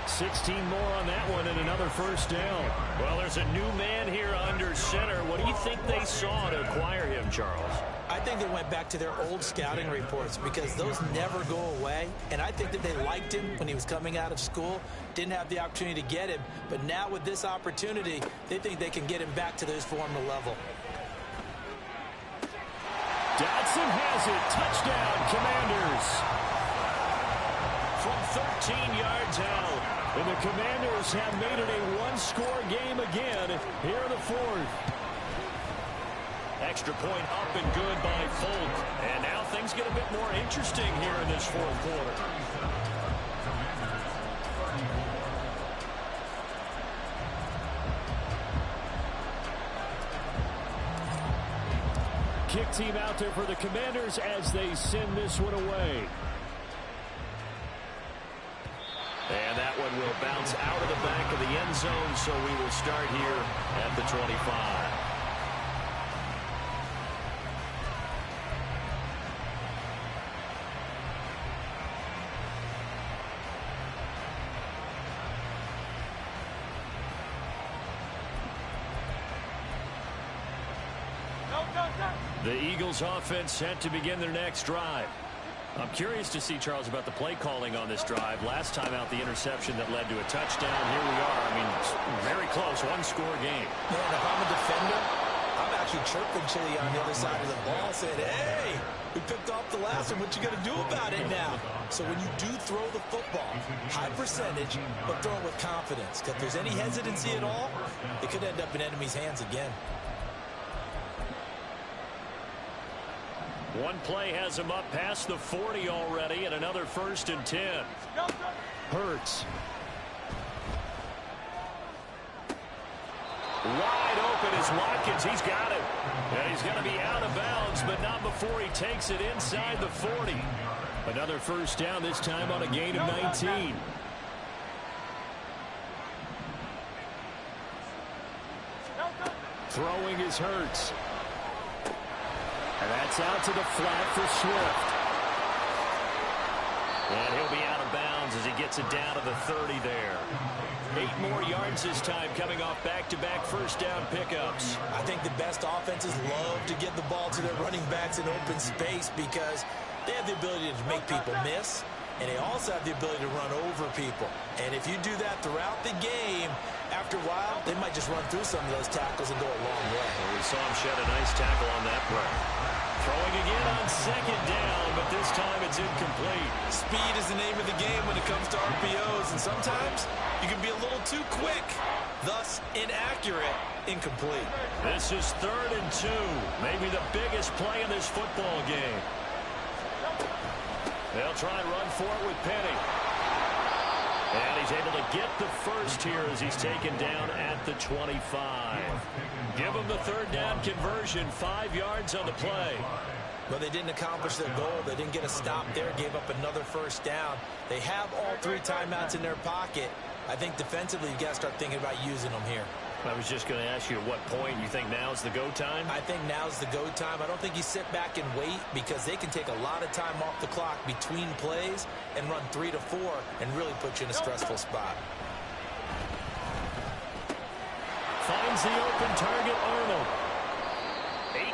16 more on that one and another 1st down. Well, there's a new man here under center. What do you think they saw to acquire him, Charles?
I think they went back to their old scouting reports because those never go away. And I think that they liked him when he was coming out of school. Didn't have the opportunity to get him. But now with this opportunity, they think they can get him back to his former level.
Dotson has it. Touchdown, Commanders. From 13 yards out. And the Commanders have made it a 1-score game again here in the 4th. Extra point up and good by Folk. And now things get a bit more interesting here in this 4th quarter. Kick team out there for the Commanders as they send this one away. And that one will bounce out of the back of the end zone, so we will start here at the 25. The Eagles offense set to begin their next drive. I'm curious to see, Charles, about the play calling on this drive. Last time out, the interception that led to a touchdown. Here we are. I mean, very close, 1-score game.
Man, if I'm a defender, I'm actually chirping Chili on the other side of the ball saying, hey, we picked off the last one. What you going to do about it now? So when you do throw the football, high percentage, but throw it with confidence. If there's any hesitancy at all, it could end up in enemy's hands again.
One play has him up past the 40 already, and another 1st and 10. Hurts. Wide open is Watkins. He's got it. And he's going to be out of bounds, but not before he takes it inside the 40. Another first down, this time on a gain of 19. Throwing is Hurts. And that's out to the flat for Swift. And he'll be out of bounds as he gets it down to the 30 there. 8 more yards this time, coming off back-to-back first down pickups.
I think the best offenses love to get the ball to their running backs in open space because they have the ability to make people miss, and they also have the ability to run over people. And if you do that throughout the game, after a while, they might just run through some of those tackles and go a long way.
Well, we saw him shed a nice tackle on that play. Throwing again on second down, but this time it's incomplete.
Speed is the name of the game when it comes to RPOs, and sometimes you can be a little too quick, thus inaccurate, incomplete.
This is 3rd and 2, maybe the biggest play in this football game. They'll try and run for it with Penny. And he's able to get the first here as he's taken down at the 25. Give him the 3rd down conversion, 5 yards on the play.
But they didn't accomplish their goal. They didn't get a stop there, gave up another first down. They have all 3 timeouts in their pocket. I think defensively, you've got to start thinking about using them here.
I was just going to ask you at what point you think now's the go time?
I think now's the go time. I don't think you sit back and wait because they can take a lot of time off the clock between plays and run 3 to 4 and really put you in a stressful spot.
Finds the open target, Arnold.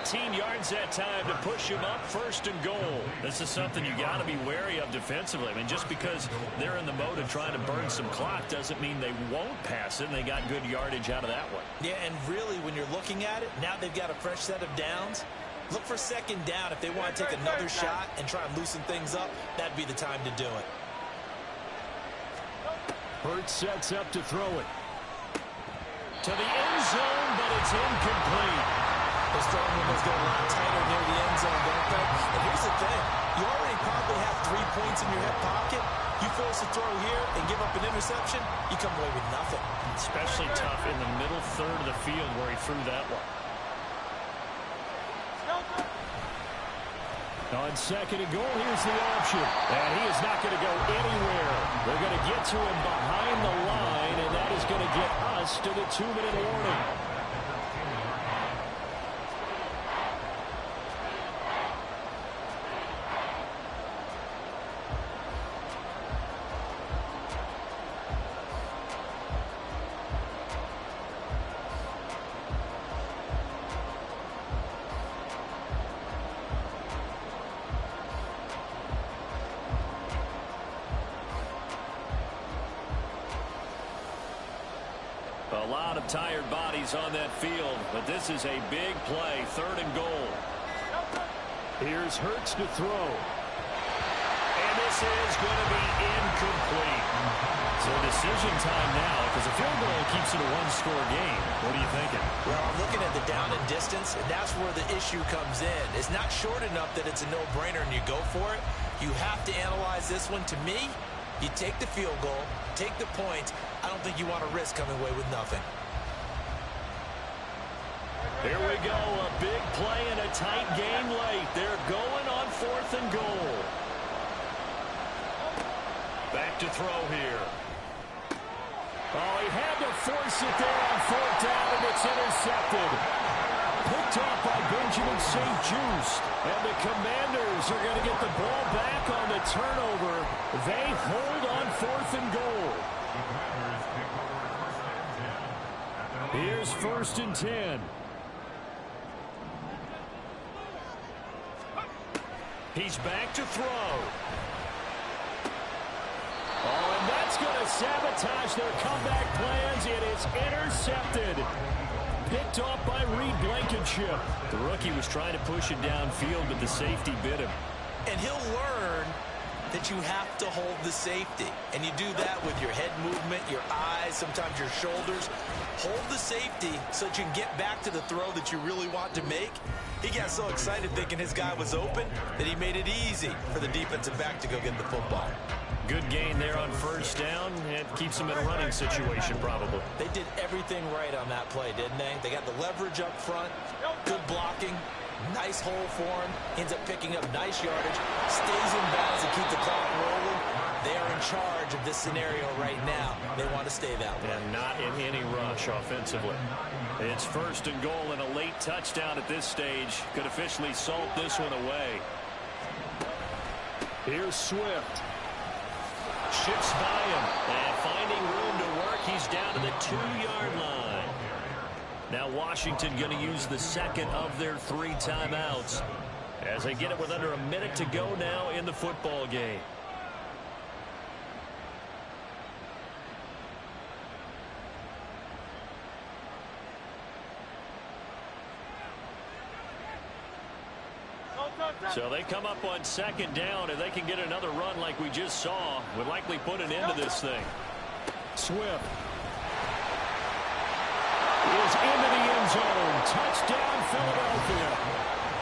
18 yards that time to push him up, 1st and goal. This is something you got to be wary of defensively. I mean, just because they're in the mode of trying to burn some clock doesn't mean they won't pass it, and they got good yardage out of that one.
Yeah, and really, when you're looking at it, now they've got a fresh set of downs. Look for 2nd down. If they want to take another shot and try and loosen things up, that'd be the time to do it.
Hurts sets up to throw it. To the end zone, but it's incomplete.
Those throwing windows get a lot tighter near the end zone, don't they? And here's the thing. You already probably have 3 points in your hip pocket. You force a throw here and give up an interception, you come away with nothing.
Especially tough in the middle 3rd of the field where he threw that one. On 2nd and goal, here's the option. And he is not going to go anywhere. They're going to get to him behind the line, and that is going to get us to the 2-minute warning. A lot of tired bodies on that field, but this is a big play, 3rd and goal. Here's Hurts to throw. And this is going to be incomplete. So decision time now, because a field goal keeps it a 1-score game. What are you thinking?
Well, I'm looking at the down and distance, and that's where the issue comes in. It's not short enough that it's a no-brainer and you go for it. You have to analyze this one. To me, you take the field goal, take the points. I don't think you want to risk coming away with nothing.
Here we go, a big play in a tight game late. They're going on 4th and goal. Back to throw here. Oh, he had to force it there on 4th down, and it's intercepted. Picked off by Benjamin St-Juste. And the Commanders are going to get the ball back on the turnover. They hold on 4th and goal. Here's 1st and 10. He's back to throw. Oh, and that's going to sabotage their comeback plans. It is intercepted. Picked off by Reed Blankenship. The rookie was trying to push it downfield, but the safety bit him.
And he'll learn that you have to hold the safety. And you do that with your head movement, your eyes, sometimes your shoulders. hold the safety so that you can get back to the throw that you really want to make. He got so excited thinking his guy was open that he made it easy for the defensive back to go get the football.
Good gain there on first down. It keeps them in a running situation probably.
They did everything right on that play, didn't they? They got the leverage up front, good blocking, nice hole for him, ends up picking up nice yardage, stays in bounds to keep the clock rolling. They are in charge of this scenario right now. They want to stay that way.
And not in any rush offensively. It's first and goal and a late touchdown at this stage. Could officially salt this one away. Here's Swift. Shifts by him. And finding room to work, he's down to the 2-yard line. Now Washington going to use the second of their 3 timeouts as they get it with under a minute to go now in the football game. So they come up on second down, and they can get another run like we just saw. Would likely put an end to this thing. Swift is into the end zone. Touchdown, Philadelphia.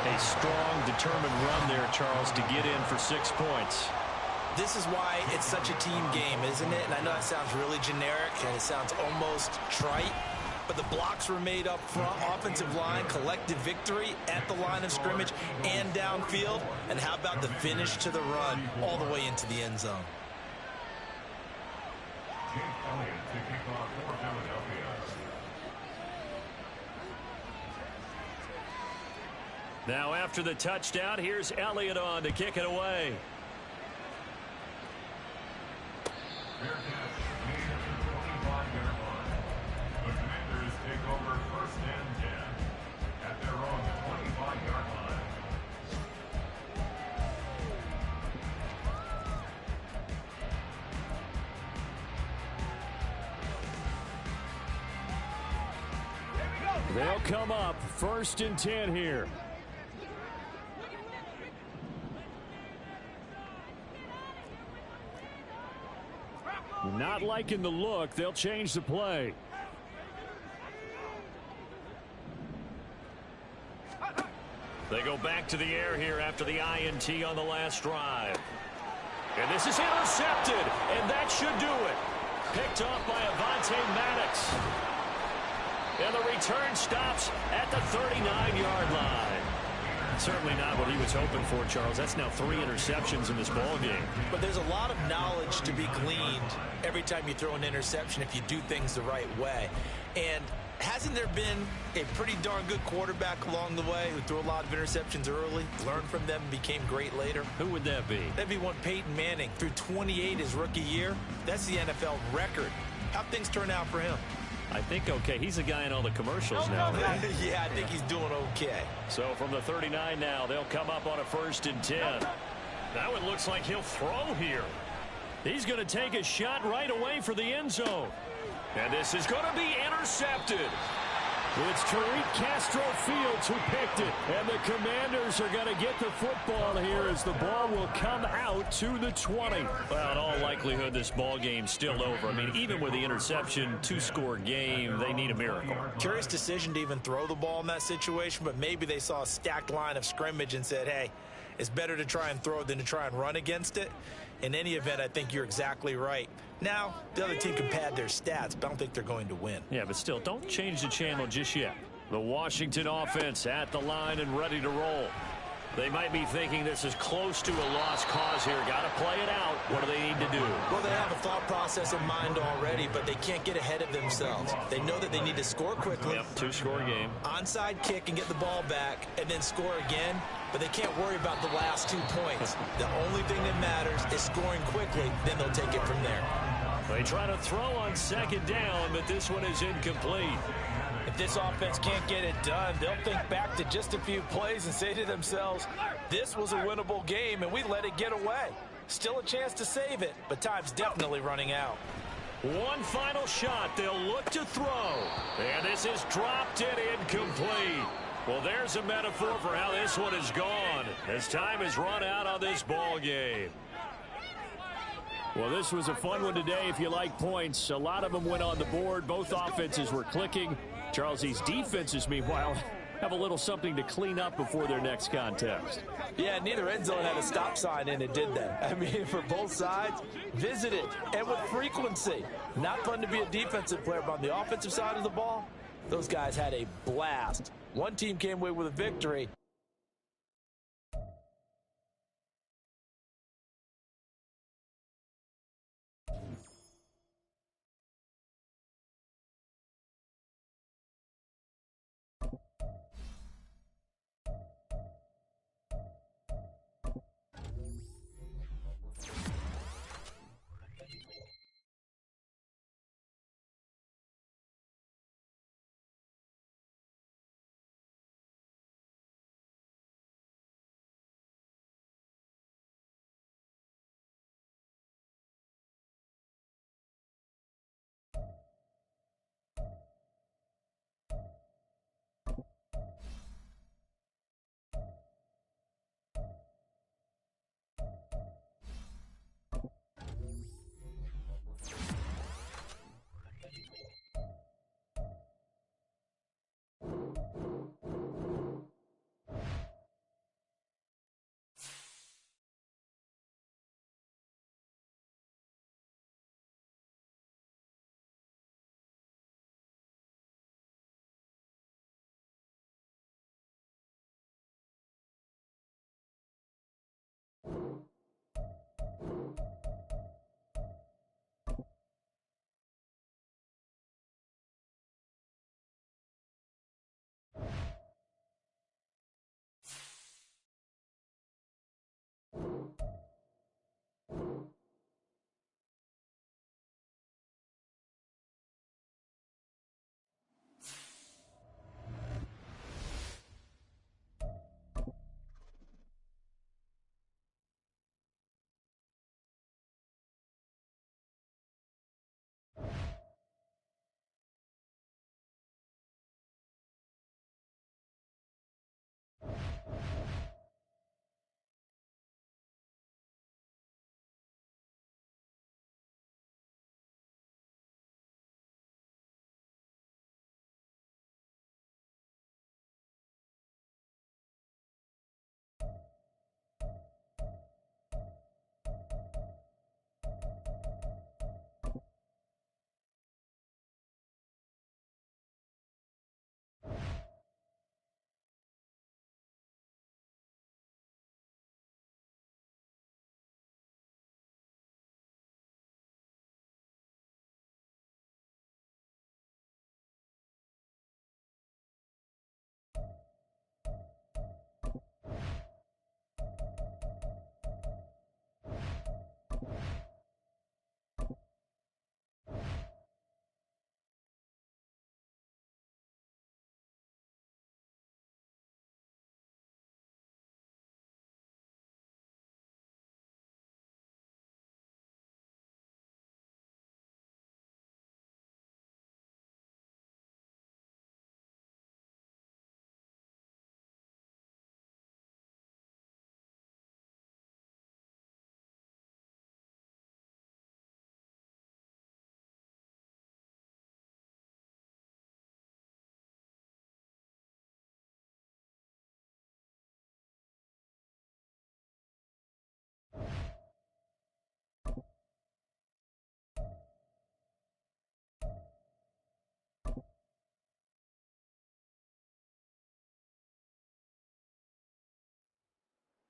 A strong, determined run there, Charles, to get in for 6 points.
This is why it's such a team game, isn't it? And I know that sounds really generic, and it sounds almost trite. But the blocks were made up front, offensive line, collective victory at the line of scrimmage and downfield. And how about the finish to the run all the way into the end zone?
Now after the touchdown, here's Elliott on to kick it away. They'll come up 1st and 10 here. Not liking the look. They'll change the play. They go back to the air here after the INT on the last drive. And this is intercepted, and that should do it. Picked off by Avonte Maddox. And the return stops at the 39-yard line. Certainly not what he was hoping for, Charles. That's now 3 interceptions in this ball game.
But there's a lot of knowledge to be gleaned every time you throw an interception if you do things the right way. And hasn't there been a pretty darn good quarterback along the way who threw a lot of interceptions early, learned from them, and became great later?
Who would that be?
That'd be one Peyton Manning. Threw 28 his rookie year. That's the NFL record. How'd things turn out for him?
I think okay. He's a guy in all the commercials now, right?
Yeah, I think he's doing okay.
So from the 39 now, they'll come up on a 1st and 10. Now it looks like he'll throw here. He's going to take a shot right away for the end zone. And this is going to be intercepted. It's Tariq Castro-Fields who picked it. And the Commanders are going to get the football here as the ball will come out to the 20. Well, in all likelihood, this ball game's still over. I mean, even with the interception, 2-score game, they need a miracle.
Curious decision to even throw the ball in that situation, but maybe they saw a stacked line of scrimmage and said, hey, it's better to try and throw than to try and run against it. In any event, I think you're exactly right. Now, the other team can pad their stats, but I don't think they're going to win.
Yeah, but still, don't change the channel just yet. The Washington offense at the line and ready to roll. They might be thinking this is close to a lost cause here. Got to play it out. What do they need to do?
Well, they have a thought process in mind already, but they can't get ahead of themselves. They know that they need to score quickly.
Yep, 2-score game.
Onside kick and get the ball back and then score again. But they can't worry about the last 2 points. The only thing that matters is scoring quickly. Then they'll take it from there.
They try to throw on 2nd down, but this one is incomplete.
If this offense can't get it done, they'll think back to just a few plays and say to themselves, this was a winnable game and we let it get away. Still a chance to save it, but time's definitely running out.
One final shot. They'll look to throw. And this is dropped and incomplete. Well, there's a metaphor for how this one is gone as time has run out on this ball game. Well, this was a fun one today if you like points. A lot of them went on the board. Both offenses were clicking. Charles's defenses, meanwhile, have a little something to clean up before their next contest.
Yeah, neither end zone had a stop sign in it, did they? I mean, for both sides, visit it, and with frequency. Not fun to be a defensive player, but on the offensive side of the ball, those guys had a blast. One team came away with a victory.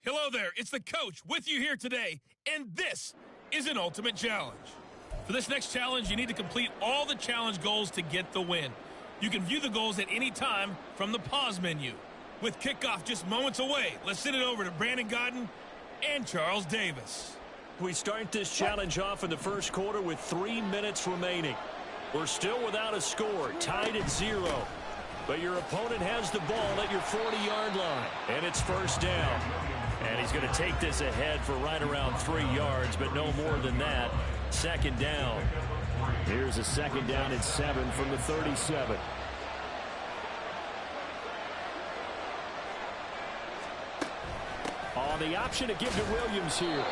Hello there, it's the coach with you here today, and this is an ultimate challenge. For this next challenge, you need to complete all the challenge goals to get the win. You can view the goals at any time from the pause menu. With kickoff just moments away, let's send it over to Brandon Gaudin and Charles Davis.
We start this challenge off in the first quarter with 3 minutes remaining. We're still without a score, tied at 0. But your opponent has the ball at your 40-yard line, and it's first down. And he's going to take this ahead for right around 3 yards, but no more than that. Second down. Here's a second down and 7 from the 37. On the option to give to Williams here.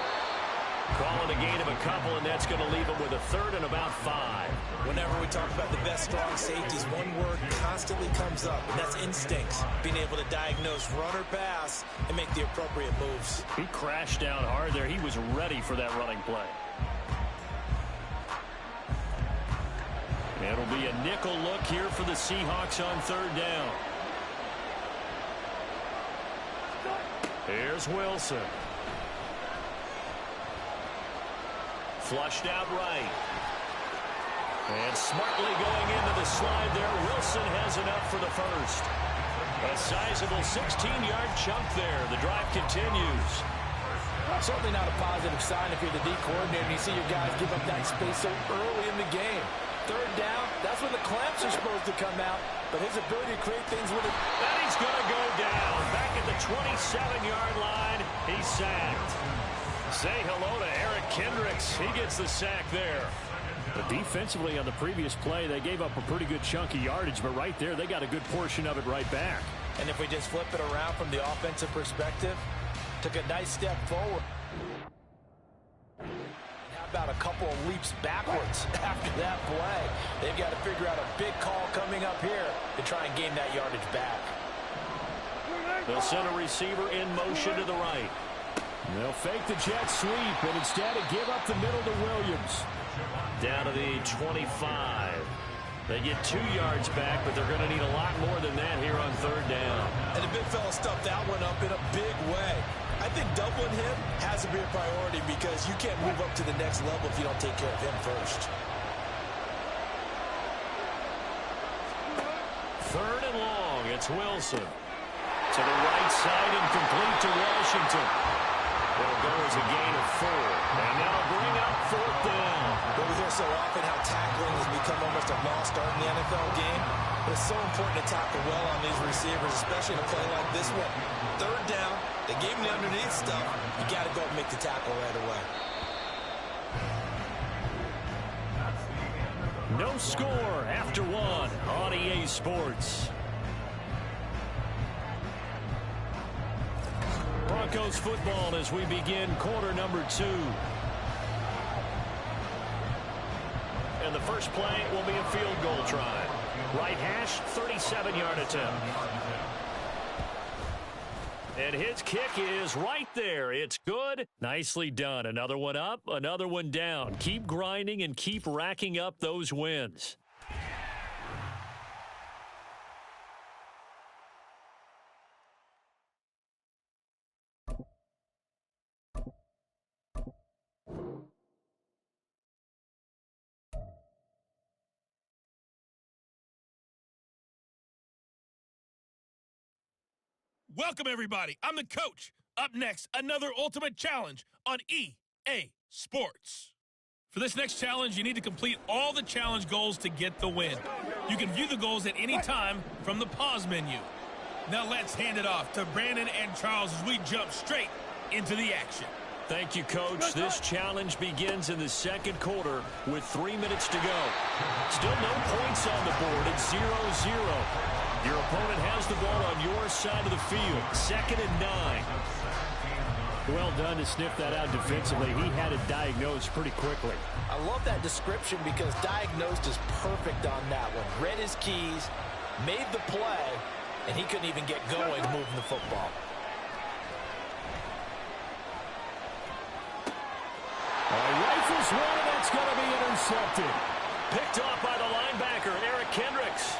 Calling a gain of a couple, and that's going to leave him with a third and about 5.
Whenever we talk about the best strong safeties, one word constantly comes up, and that's instincts. Being able to diagnose run or pass and make the appropriate moves.
He crashed down hard there. He was ready for that running play. It'll be a nickel look here for the Seahawks on third down. Here's Wilson. Flushed out right. And smartly going into the slide there. Wilson has enough for the first. A sizable 16-yard chunk there. The drive continues.
Certainly not a positive sign if you're the D coordinator and you see your guys give up that space so early in the game. Third down, that's when the clamps are supposed to come out. But his ability to create things with it.
And he's going to go down. Back at the 27-yard line, he's sacked. Say hello to Eric Kendricks. He gets the sack there. But defensively on the previous play, they gave up a pretty good chunk of yardage. But right there, they got a good portion of it right back.
And if we just flip it around from the offensive perspective, took a nice step forward. How about a couple of leaps backwards after that play? They've got to figure out a big call coming up here to try and gain that yardage back.
They'll send a receiver in motion to the right. They'll fake the jet sweep and instead give up the middle to Williams. Down to the 25. They get 2 yards back, but they're going to need a lot more than that here on third down.
And the big fella stuffed that one up in a big way. I think doubling him has to be a priority because you can't move up to the next level if you don't take care of him first.
Third and long. It's Wilson. To the right side and complete to Washington. It'll go as a gain of 4. And that'll bring up fourth down.
But we hear so often how tackling has become almost a lost art in the NFL game. But it's so important to tackle well on these receivers, especially in a play like this one. Third down, they gave him the underneath stuff. You got to go and make the tackle right away.
No score after 1 on EA Sports. Broncos football as we begin quarter number 2. And the first play will be a field goal try. Right hash, 37-yard attempt. And his kick is right there. It's good. Nicely done. Another one up, another one down. Keep grinding and keep racking up those wins.
Welcome, everybody. I'm the coach. Up next, another ultimate challenge on EA Sports. For this next challenge, you need to complete all the challenge goals to get the win. You can view the goals at any time from the pause menu. Now let's hand it off to Brandon and Charles as we jump straight into the action.
Thank you, Coach. This challenge begins in the second quarter with 3 minutes to go. Still no points on the board. It's 0-0. Your opponent has the ball on your side of the field. 2nd and 9. Well done to sniff that out defensively. He had it diagnosed pretty quickly.
I love that description because diagnosed is perfect on that one. Read his keys, made the play, and he couldn't even get going moving the football.
Rifles one, and that's going to be intercepted. Picked off by the linebacker, Eric Kendricks.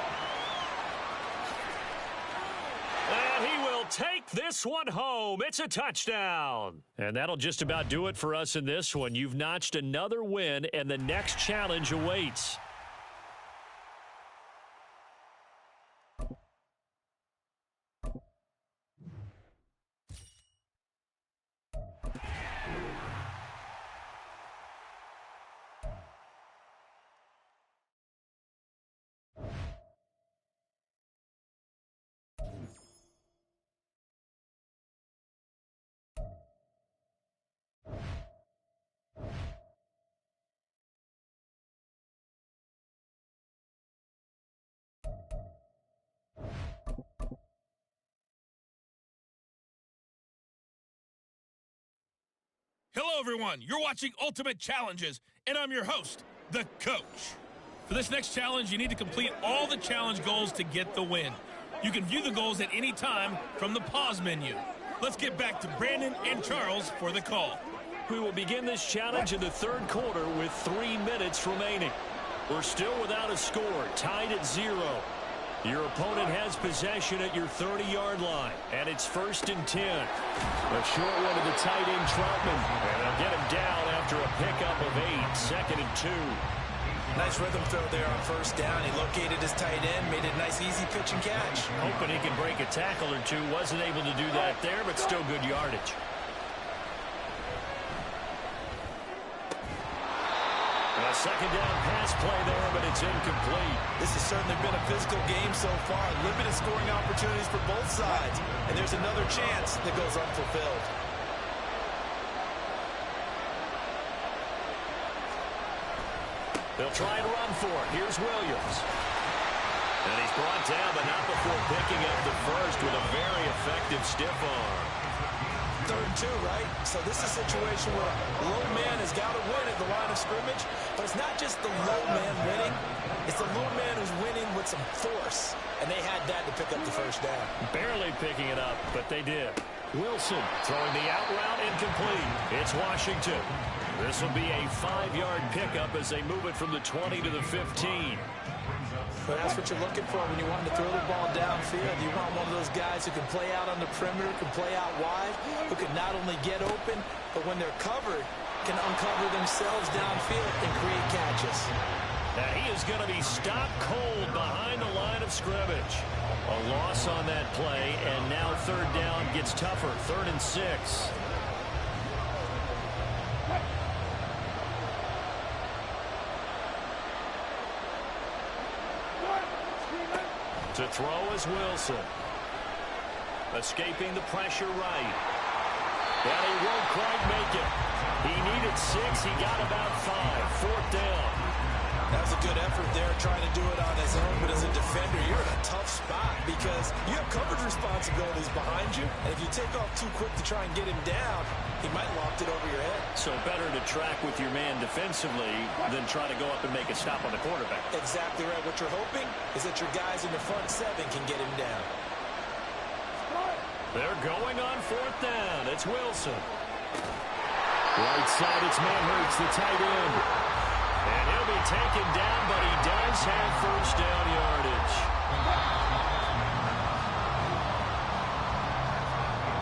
And he will take this one home. It's a touchdown. And that'll just about do it for us in this one. You've notched another win, and the next challenge awaits.
Hello, everyone. You're watching Ultimate Challenges, and I'm your host, The Coach. For this next challenge, you need to complete all the challenge goals to get the win. You can view the goals at any time from the pause menu. Let's get back to Brandon and Charles for the call.
We will begin this challenge in the third quarter with 3 minutes remaining. We're still without a score, tied at 0. Your opponent has possession at your 30-yard line, and it's 1st and 10. A short one to the tight end, Troutman, and they'll get him down after a pickup of 8, 2nd and 2.
Nice rhythm throw there on 1st down. He located his tight end, made it a nice, easy pitch and catch.
Hoping he can break a tackle or two. Wasn't able to do that there, but still good yardage. A 2nd down pass play there, but it's incomplete.
This has certainly been a physical game so far. Limited scoring opportunities for both sides. And there's another chance that goes unfulfilled.
They'll try and run for it. Here's Williams. And he's brought down, but not before picking up the first with a very effective stiff arm.
3rd and 2, right? So this is a situation where low man has got to win at the line of scrimmage, but it's not just the low man winning. It's the low man who's winning with some force, and they had that to pick up the 1st down.
Barely picking it up, but they did. Wilson throwing the out route incomplete. It's Washington. This will be a 5-yard pickup as they move it from the 20 to the 15.
But that's what you're looking for when you want to throw the ball downfield. You want one of those guys who can play out on the perimeter, can play out wide, who can not only get open, but when they're covered, can uncover themselves downfield and create catches.
Now he is going to be stopped cold behind the line of scrimmage. A loss on that play, and now 3rd down gets tougher. 3rd and 6. To throw is Wilson. Escaping the pressure right. But he won't quite make it. He needed 6. He got about 5. 4th down.
That was a good effort there, trying to do it on his own. But as a defender, you're in a tough spot because you have coverage responsibilities behind you. And if you take off too quick to try and get him down, he might loft it over your head.
So better to track with your man defensively than try to go up and make a stop on the quarterback.
Exactly right. What you're hoping is that your guys in the front 7 can get him down.
They're going on 4th down. It's Wilson. Right side, it's Manhertz, the tight end. And he'll be taken down, but he does have 1st down yardage.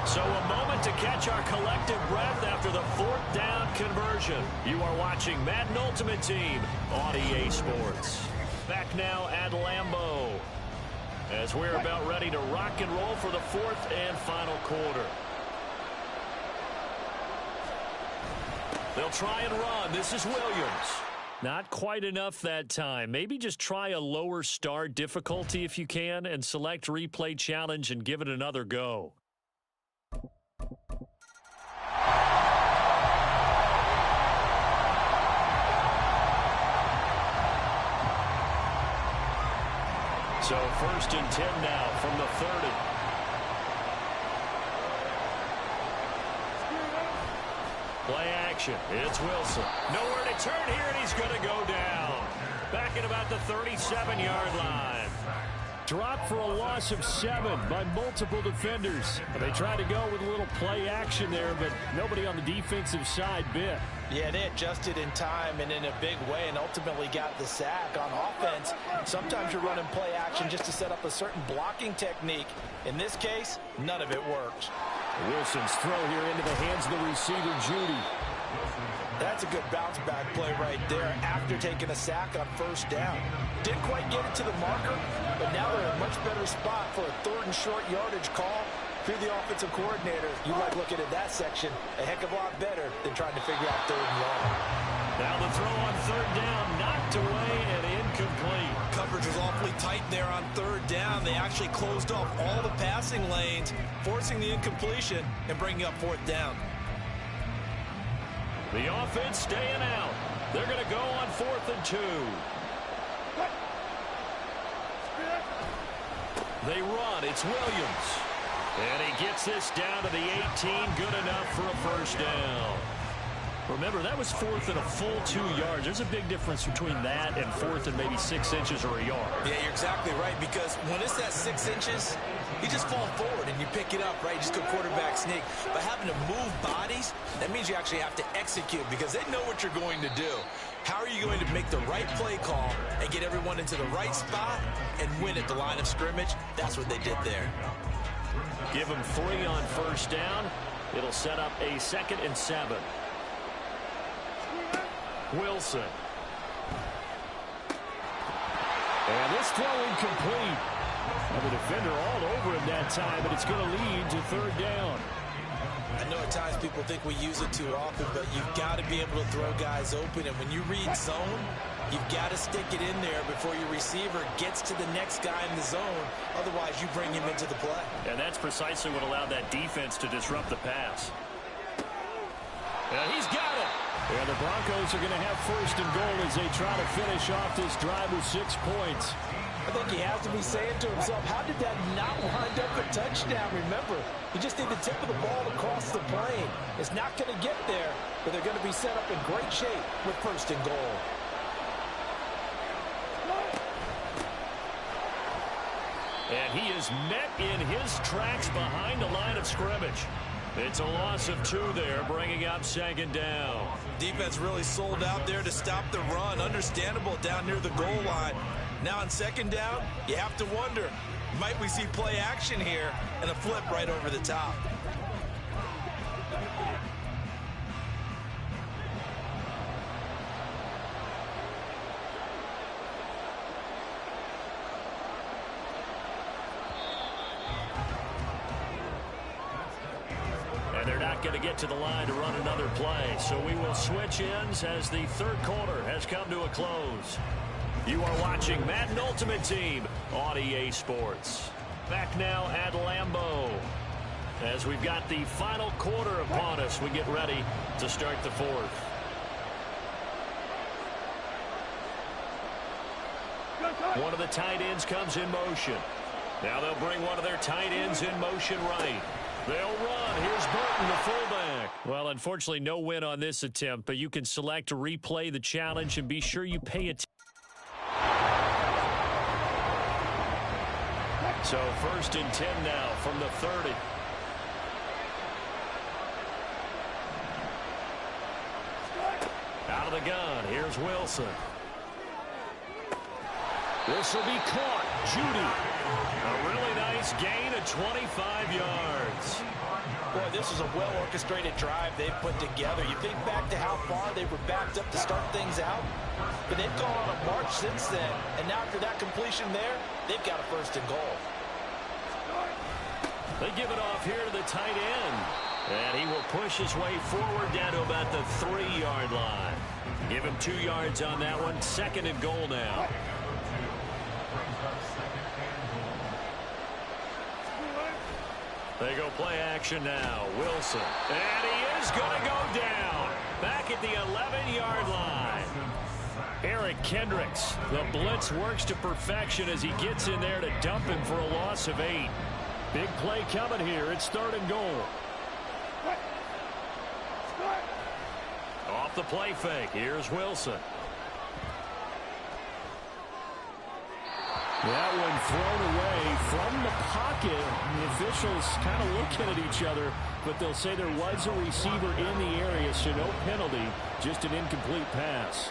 So a moment to catch our collective breath after the 4th down conversion. You are watching Madden Ultimate Team on EA Sports. Back now at Lambeau as we're about ready to rock and roll for the 4th and final quarter. They'll try and run. This is Williams. Not quite enough that time. Maybe just try a lower start difficulty if you can and select replay challenge and give it another go. So 1st and 10 now from the 30. Play action. It's Wilson. Nowhere to turn here, and he's going to go down. Back at about the 37-yard line. Dropped for a loss of 7 by multiple defenders. They tried to go with a little play action there, but nobody on the defensive side bit.
Yeah, they adjusted in time and in a big way and ultimately got the sack. On offense, sometimes you're running play action just to set up a certain blocking technique. In this case, none of it worked.
Wilson's throw here into the hands of the receiver, Judy.
That's a good bounce back play right there after taking a sack on 1st down. Didn't quite get it to the marker, but now they're in a much better spot for a 3rd and short yardage call. If you're the offensive coordinator, you like looking at that section a heck of a lot better than trying to figure out 3rd and long.
Now the throw on 3rd down, knocked away and incomplete.
Coverage was awfully tight there on 3rd down. They actually closed off all the passing lanes, forcing the incompletion and bringing up 4th down.
The offense staying out. They're going to go on 4th and 2. They run. It's Williams. And he gets this down to the 18. Good enough for a 1st down. Remember, that was fourth and a full 2 yards. There's a big difference between that and fourth and maybe 6 inches or a yard.
Yeah, you're exactly right, because when it's at 6 inches, you just fall forward and you pick it up, right? You just go quarterback sneak. But having to move bodies, that means you actually have to execute because they know what you're going to do. How are you going to make the right play call and get everyone into the right spot and win at the line of scrimmage? That's what they did there.
Give them 3 on first down. It'll set up a 2nd and 7. Wilson. And this throw incomplete. And the defender all over him that time, but it's going to lead to 3rd down.
I know at times people think we use it too often, but you've got to be able to throw guys open. And when you read zone, you've got to stick it in there before your receiver gets to the next guy in the zone. Otherwise, you bring him into the play.
And that's precisely what allowed that defense to disrupt the pass. And he's got it. And the Broncos are going to have 1st and goal as they try to finish off this drive with 6 points.
I think he has to be saying to himself, how did that not wind up a touchdown? Remember, you just need the tip of the ball across the plane. It's not going to get there, but they're going to be set up in great shape with 1st and goal.
And he is met in his tracks behind the line of scrimmage. It's a loss of 2 there, bringing up 2nd down.
Defense really sold out there to stop the run. Understandable down near the goal line. Now on 2nd down, you have to wonder, might we see play action here and a flip right over the top?
They're not going to get to the line to run another play, so we will switch ends as the 3rd quarter has come to a close. You are watching Madden Ultimate Team on EA Sports. Back now at Lambeau. As we've got the final quarter upon us, we get ready to start the 4th. One of the tight ends comes in motion. Now they'll bring one of their tight ends in motion right. They'll run. Here's Burton, the fullback. Well, unfortunately, no win on this attempt, but you can select to replay the challenge and be sure you pay attention. So 1st and 10 now from the 30. Out of the gun. Here's Wilson. This will be caught. Judy. A really nice gain of 25 yards.
Boy, this is a well-orchestrated drive they've put together. You think back to how far they were backed up to start things out, but they've gone on a march since then, and now after that completion there, they've got a 1st and goal.
They give it off here to the tight end, and he will push his way forward down to about the 3-yard line. Give him 2 yards on that one. 2nd and goal now. They go play action now. Wilson. And he is going to go down. Back at the 11-yard line. Eric Kendricks. The blitz works to perfection as he gets in there to dump him for a loss of 8. Big play coming here. It's 3rd and goal. Off the play fake. Here's Wilson. That one thrown away from the pocket. The officials kind of looking at each other, but they'll say there was a receiver in the area, so no penalty, just an incomplete pass.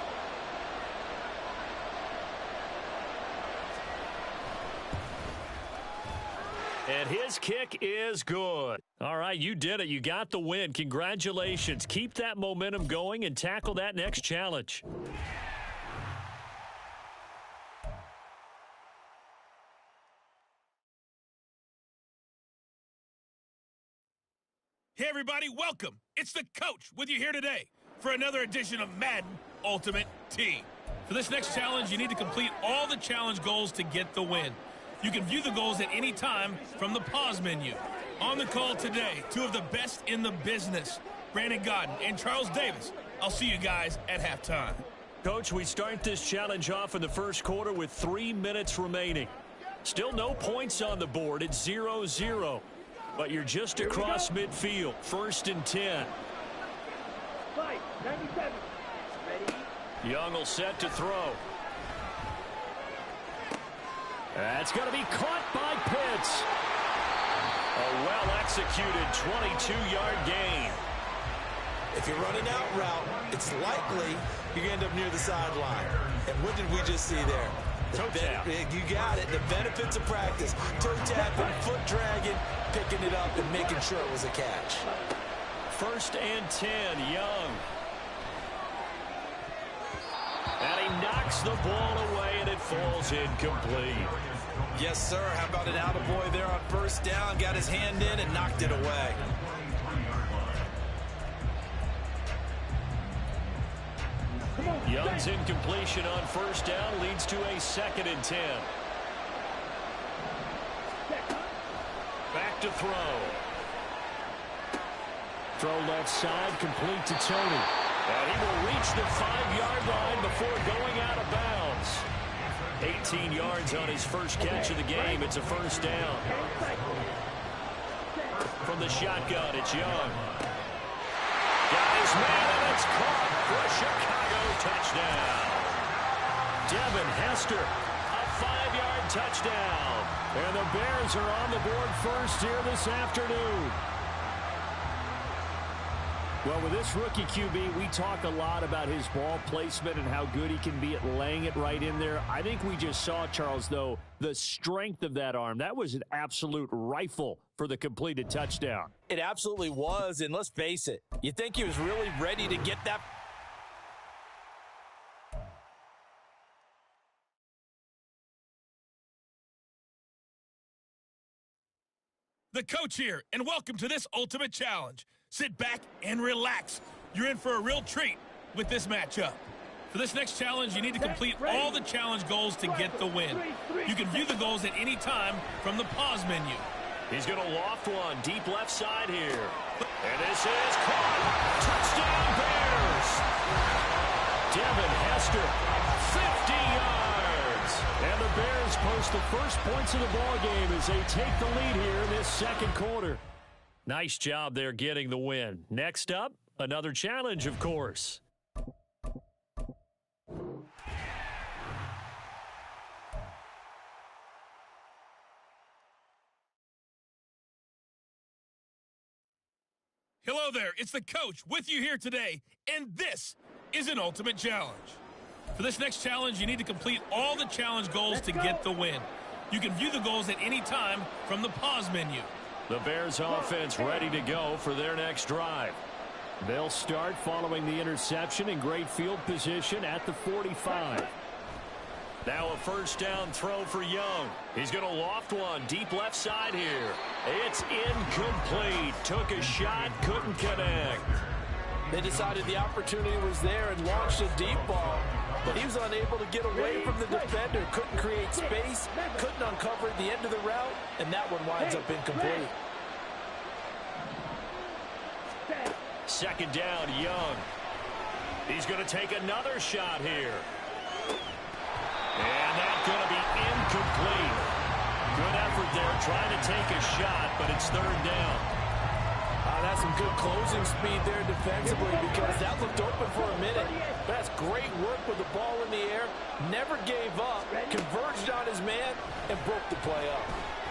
And his kick is good. All right, you did it. You got the win. Congratulations. Keep that momentum going and tackle that next challenge.
Hey, everybody, welcome. It's the coach with you here today for another edition of Madden Ultimate Team. For this next challenge, you need to complete all the challenge goals to get the win. You can view the goals at any time from the pause menu. On the call today, 2 of the best in the business, Brandon Gaudin and Charles Davis. I'll see you guys at halftime.
Coach, we start this challenge off in the 1st quarter with 3 minutes remaining. Still no points on the board. It's 0-0. But you're just across midfield. 1st and 10.
Fight. 97. Ready?
Young will set to throw. That's going to be caught by Pitts. A well-executed 22-yard gain.
If you're running out route, it's likely you're going to end up near the sideline. And what did we just see there?
Toe tap.
You got it. The benefits of practice. Toe tapping, foot dragging, picking it up, and making sure it was a catch.
1st and 10, Young. And he knocks the ball away, and it falls incomplete.
Yes, sir. How about an attaboy there on 1st down? Got his hand in and knocked it away.
Young's incompletion on 1st down leads to a 2nd and 10. Back to throw. Throw left side, complete to Tony. And he will reach the 5-yard line before going out of bounds. 18 yards on his first catch of the game. It's a 1st down. From the shotgun, it's Young. Got his man, and it's caught for a Chicago touchdown. Devin Hester, a 5-yard touchdown. And the Bears are on the board first here this afternoon. Well, with this rookie QB, we talk a lot about his ball placement and how good he can be at laying it right in there. I think we just saw, Charles, though, the strength of that arm. That was an absolute rifle for the completed touchdown.
It absolutely was, and let's face it, you think he was really ready to get that.
The coach here, and welcome to this Ultimate Challenge. Sit back and relax. You're in for a real treat with this matchup. For this next challenge, you need to complete all the challenge goals to get the win. You can view the goals at any time from the pause menu.
He's going to loft one deep left side here. And this is caught. Touchdown Bears. Devin Hester, 50 yards. And the Bears post the first points of the ball game as they take the lead here in this 2nd quarter. Nice job there getting the win. Next up, another challenge, of course.
Hello there, it's the coach with you here today, and this is an Ultimate Challenge. For this next challenge, you need to complete all the challenge goals to get the win. You can view the goals at any time from the pause menu.
The Bears offense ready to go for their next drive. They'll start following the interception in great field position at the 45. Now a 1st down throw for Young. He's going to loft one deep left side here. It's incomplete. Took a shot, couldn't connect.
They decided the opportunity was there and launched a deep ball, but he was unable to get away from the defender. Couldn't create space, couldn't uncover the end of the route, and that one winds up incomplete.
2nd down, Young. He's going to take another shot here. And that's going to be incomplete. Good effort there trying to take a shot, but it's 3rd down.
That's some good closing speed there defensively because that looked open for a minute. That's great work with the ball in the air. Never gave up, converged on his man, and broke the play up.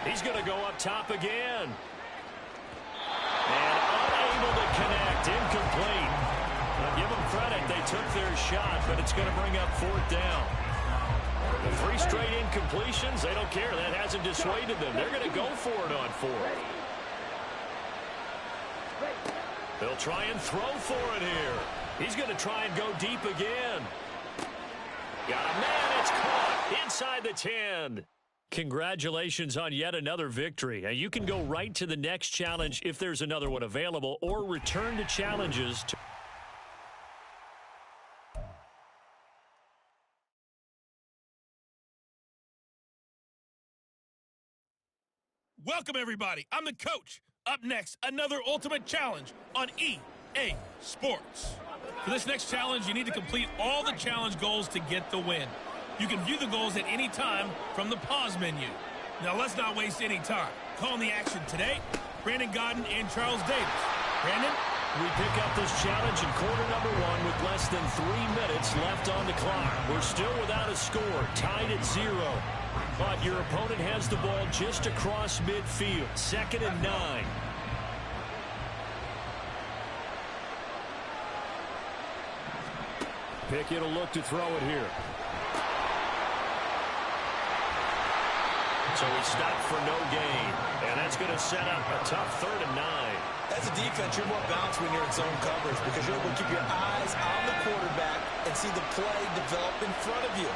He's going to go up top again. And unable to connect, incomplete. Now give them credit, they took their shot, but it's going to bring up 4th down. The 3 straight incompletions, they don't care. That hasn't dissuaded them. They're going to go for it on 4th. They'll try and throw for it here. He's going to try and go deep again. Got a man, it's caught inside the 10. Congratulations on yet another victory. Now you can go right to the next challenge if there's another one available, or return to challenges.
Welcome, everybody. I'm the coach. Up next, another Ultimate Challenge on EA Sports. For this next challenge, you need to complete all the challenge goals to get the win. You can view the goals at any time from the pause menu. Now, let's not waste any time. Calling the action today, Brandon Gaudin and Charles Davis. Brandon,
We pick up this challenge in quarter number 1 with less than 3 minutes left on the clock. We're still without a score, tied at 0. But your opponent has the ball just across midfield, 2nd and 9. Pickett will look to throw it here. So he stopped for no gain. And that's going to set up a tough 3rd and 9.
As a defense, you're more balanced when you're in zone coverage because you're able to keep your eyes on the quarterback and see the play develop in front of you.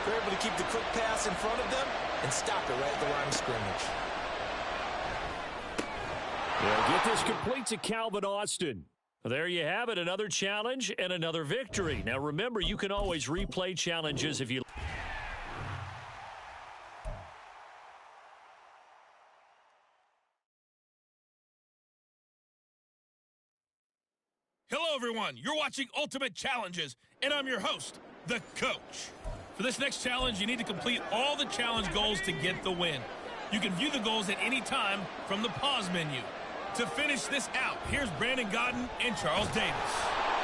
You're able to keep the quick pass in front of them and stop it right at the line of scrimmage.
They'll get this complete to Calvin Austin. There you have it, another challenge and another victory. Now remember, you can always replay challenges if you...
Hello, everyone. You're watching Ultimate Challenges, and I'm your host, The Coach. For this next challenge, you need to complete all the challenge goals to get the win. You can view the goals at any time from the pause menu. To finish this out, here's Brandon Gaudin and Charles Davis.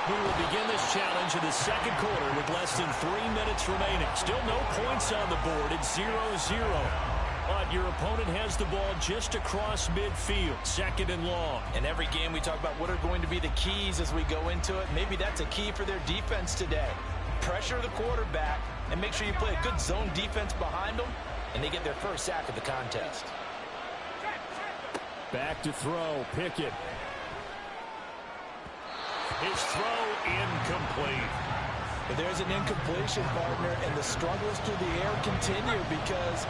We will begin this challenge in the 2nd quarter with less than 3 minutes remaining. Still no points on the board. It's 0-0. But your opponent has the ball just across midfield, 2nd and long.
In every game, we talk about what are going to be the keys as we go into it. Maybe that's a key for their defense today. Pressure the quarterback and make sure you play a good zone defense behind them, and they get their first sack of the contest.
Back to throw, Pickett. His throw incomplete.
But there's an incompletion, partner, and the struggles through the air continue because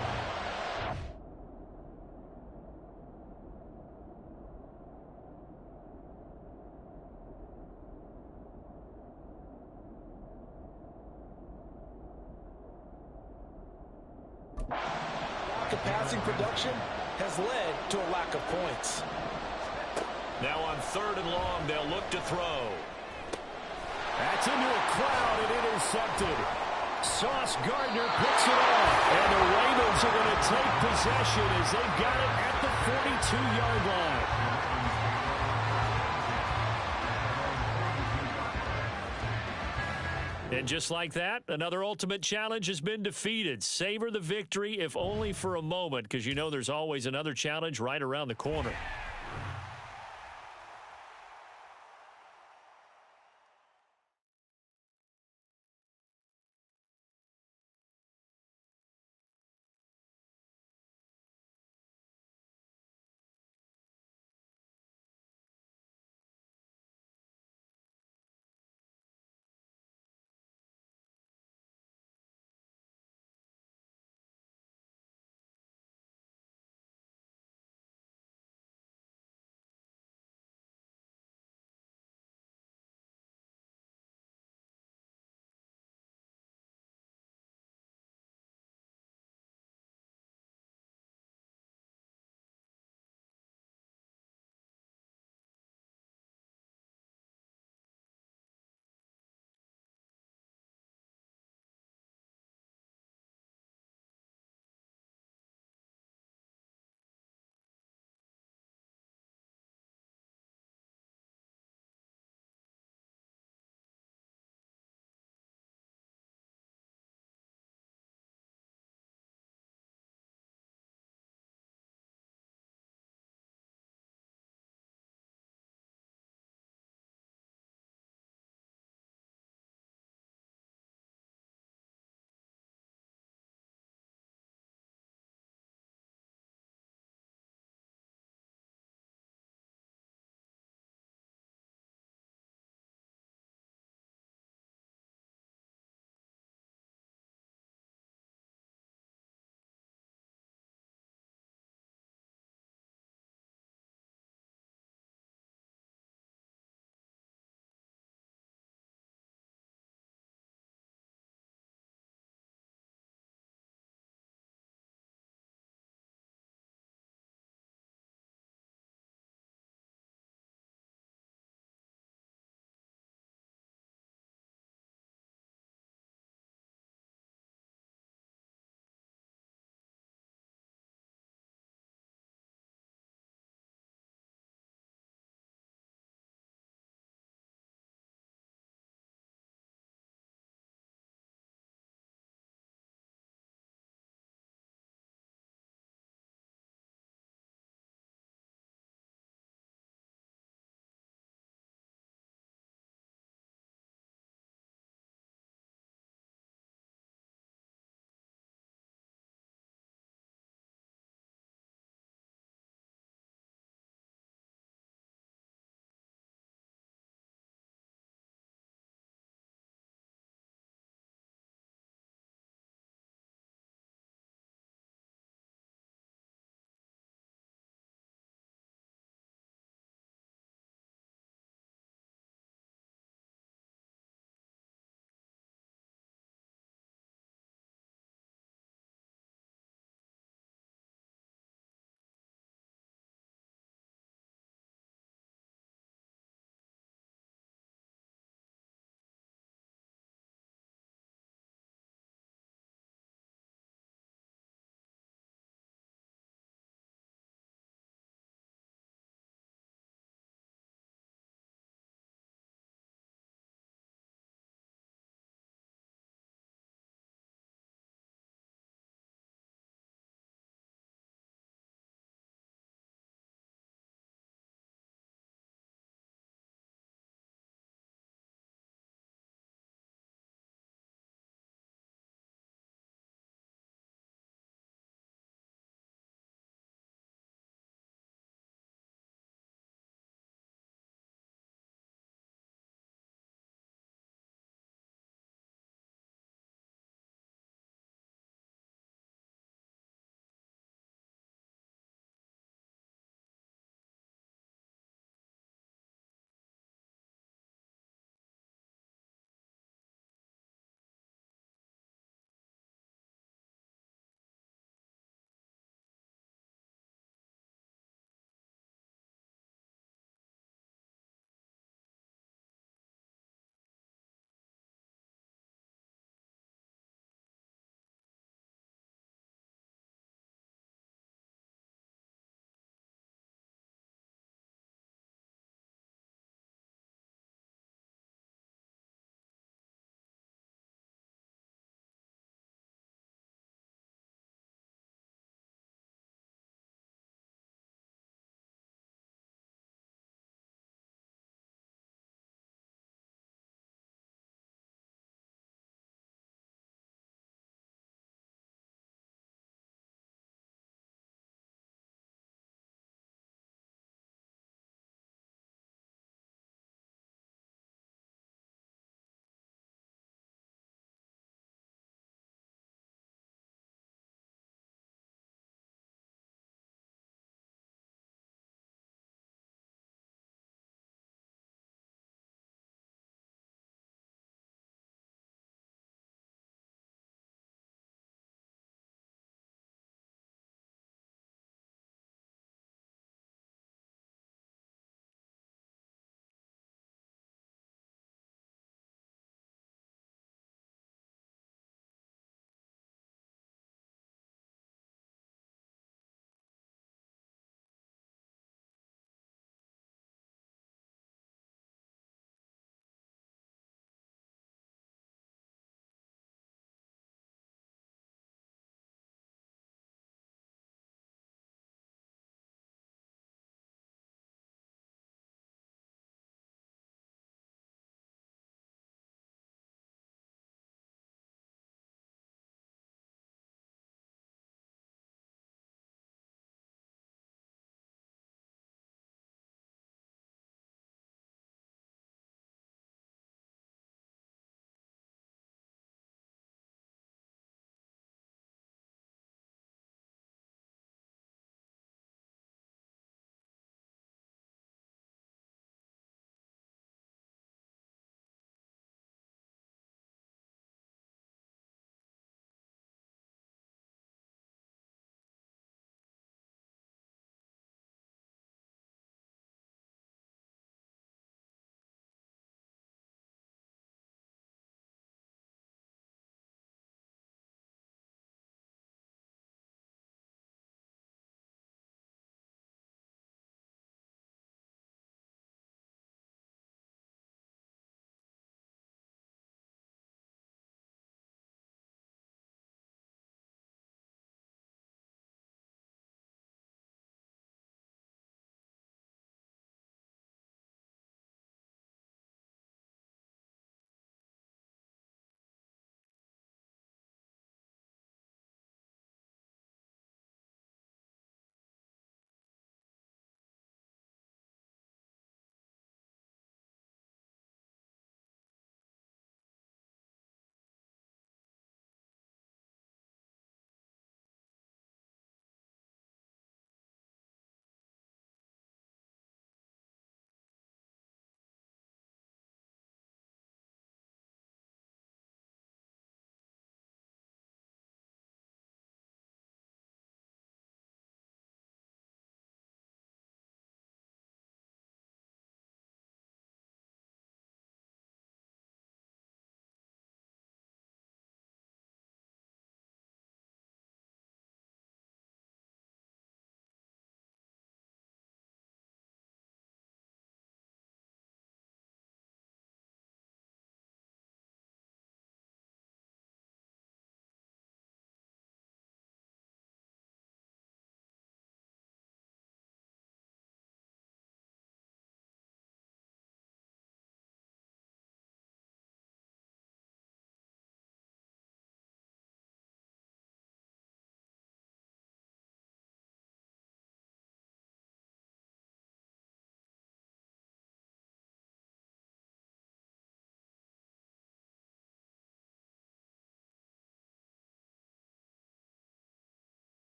passing production has led to a lack of points.
Now on 3rd and long, they'll look to throw. That's into a crowd and intercepted. Sauce Gardner picks it off. And the Ravens are going to take possession as they've got it at the 42-yard line. And just like that, another Ultimate Challenge has been defeated. Savor the victory, if only for a moment, because you know there's always another challenge right around the corner.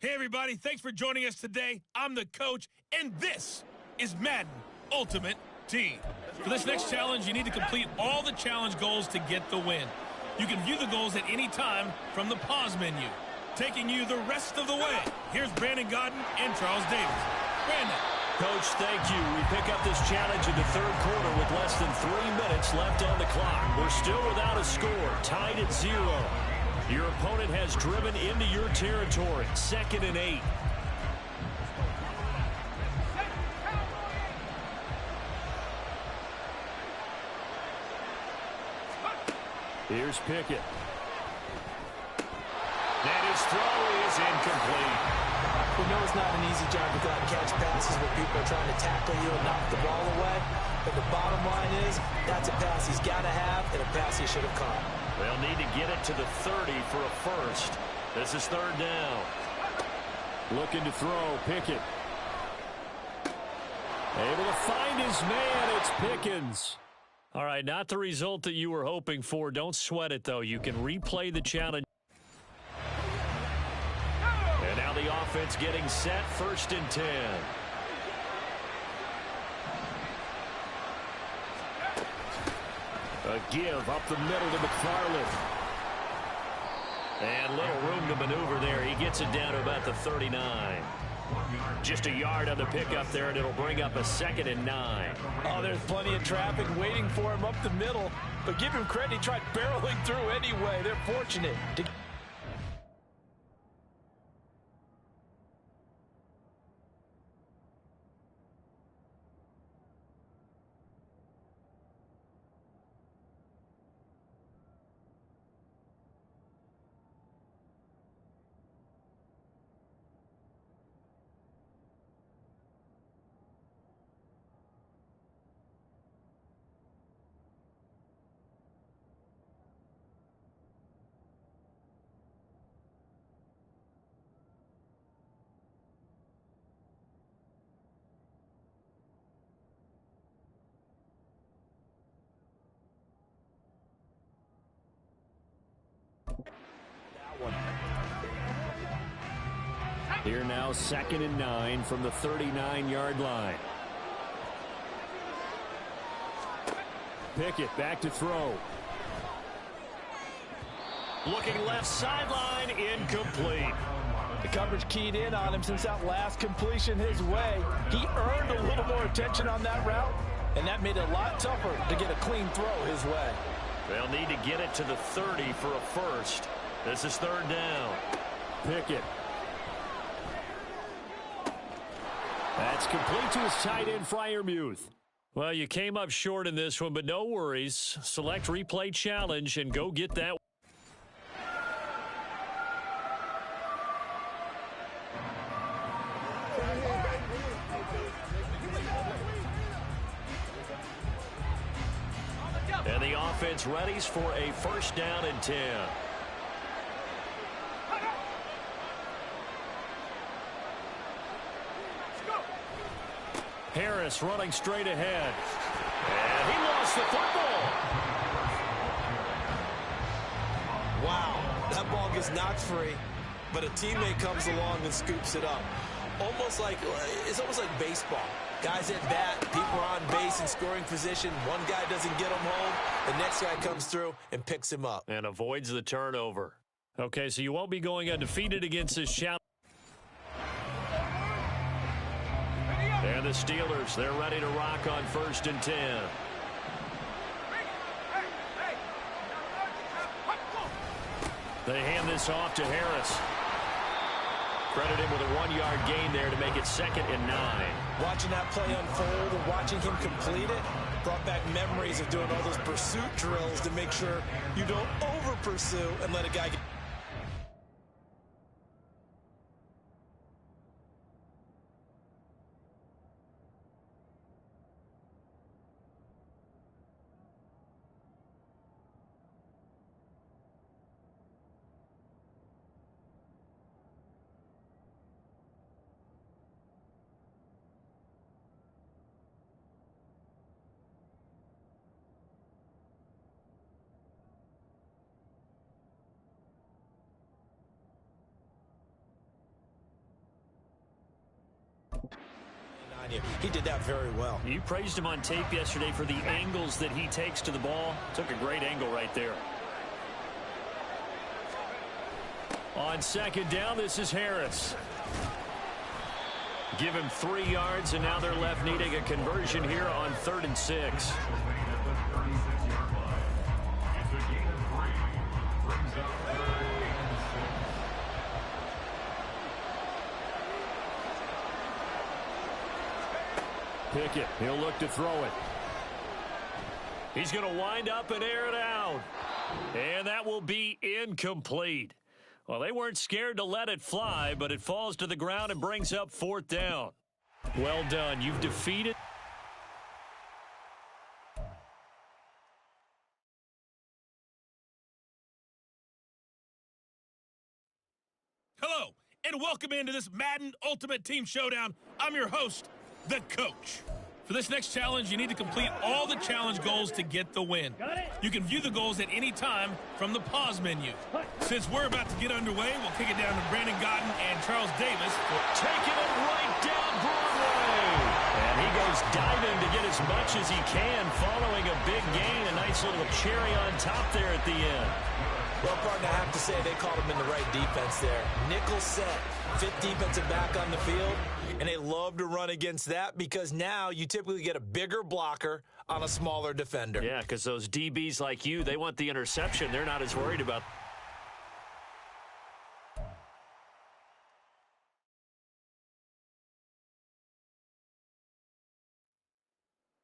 Hey, everybody. Thanks for joining us today. I'm the coach, and this is Madden Ultimate Team. For this next challenge, you need to complete all the challenge goals to get the win. You can view the goals at any time from the pause menu. Taking you the rest of the way, here's Brandon Gaudin and Charles Davis. Brandon.
Coach, thank you. We pick up this challenge in the third quarter with less than 3 minutes left on the clock. We're still without a score, tied at 0. Your opponent has driven into your territory, 2nd and 8. Here's Pickett. And his throw is incomplete.
We know it's not an easy job to go out and catch passes where people are trying to tackle you and knock the ball away. But the bottom line is, that's a pass he's got to have and a pass he should have caught.
They'll need to get it to the 30 for a first. This is 3rd down. Looking to throw, Pickett. Able to find his man, it's Pickens. All right, not the result that you were hoping for. Don't sweat it, though. You can replay the challenge. And now the offense getting set, 1st and 10. A give up the middle to McFarland. And little room to maneuver there. He gets it down to about the 39. Just a yard on the pickup there, and it'll bring up a 2nd and 9.
Oh, there's plenty of traffic waiting for him up the middle. But give him credit, he tried barreling through anyway. They're fortunate to
Here now, 2nd and 9 from the 39-yard line. Pickett back to throw. Looking left sideline, incomplete.
The coverage keyed in on him since that last completion his way. He earned a little more attention on that route, and that made it a lot tougher to get a clean throw his way.
They'll need to get it to the 30 for a first. This is 3rd down. Pickett. That's complete to his tight end, Freiermuth. Well, you came up short in this one, but no worries. Select replay challenge and go get that. And the offense readies for a 1st down and 10. Harris running straight ahead. And he lost the football.
Wow, that ball gets knocked free, but a teammate comes along and scoops it up. It's almost like baseball. Guys at bat, people are on base in scoring position. One guy doesn't get him home. The next guy comes through and picks him up.
And avoids the turnover. Okay, so you won't be going undefeated against this challenge. And the Steelers, they're ready to rock on 1st and 10. They hand this off to Harris. Credit him with a 1-yard gain there to make it 2nd and 9.
Watching that play unfold and watching him complete it brought back memories of doing all those pursuit drills to make sure you don't over-pursue and let a guy get...
on you. He did that very well.
You praised him on tape yesterday for the angles that he takes to the ball. Took a great angle right there. On second down, this is Harris. Give him 3 yards, and now they're left needing a conversion here on 3rd and 6. Pickett, he'll look to throw it. He's going to wind up and air it out. And that will be incomplete. Well, they weren't scared to let it fly, but it falls to the ground and brings up 4th down. Well done. You've defeated.
Hello, and welcome into this Madden Ultimate Team Showdown. I'm your host, the Coach. For this next challenge, you need to complete all the challenge goals to get the win. You can view the goals at any time from the pause menu. Since we're about to get underway, we'll kick it down to Brandon Gaudin and Charles Davis.
Taking it right down Broadway. And he goes diving to get as much as he can following a big gain. A nice little cherry on top there at the end.
Well, partner, I have to say they called him in the right defense there. Nickel set, 5th defensive back on the field, and they love to run against that because now you typically get a bigger blocker on a smaller defender.
Yeah, because those DBs like you, they want the interception. They're not as worried about.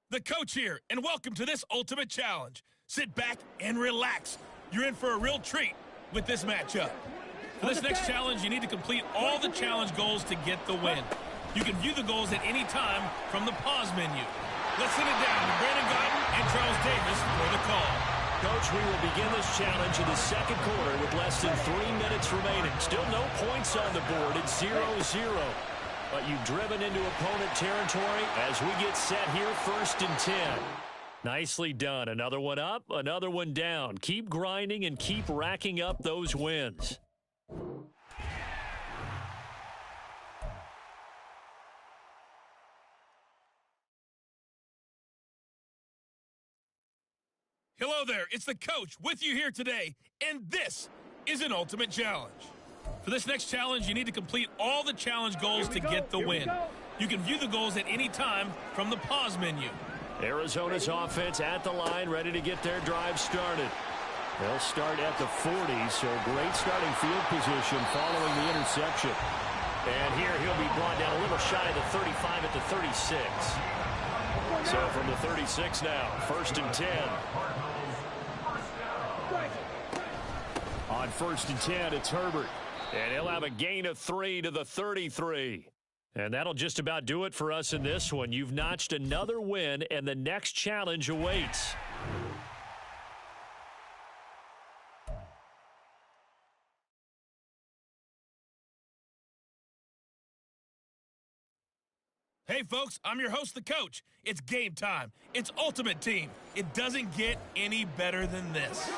The Coach here, and welcome to this Ultimate Challenge. Sit back and relax. You're in for a real treat with this matchup. For this next challenge, you need to complete all the challenge goals to get the win. You can view the goals at any time from the pause menu. Let's send it down to Brandon Gaudin and Charles Davis for the call.
Coach, we will begin this challenge in the 2nd quarter with less than 3 minutes remaining. Still no points on the board. It's 0-0. But you've driven into opponent territory as we get set here 1st and 10. Nicely done. Another one up, another one down. Keep grinding and keep racking up those wins.
Hello there, it's the Coach with you here today, and this is an Ultimate Challenge. For this next challenge, you need to complete all the challenge goals to get the win. You can view the goals at any time from the pause menu.
Arizona's offense at the line, ready to get their drive started. They'll start at the 40, so great starting field position following the interception. And here he'll be brought down a little shy of the 35 at the 36. So from the 36 now, 1st and 10. On 1st and 10, it's Herbert. And he'll have a gain of 3 to the 33. And that'll just about do it for us in this one. You've notched another win, and the next challenge awaits.
Hey, folks, I'm your host, the Coach. It's game time. It's Ultimate Team. It doesn't get any better than this.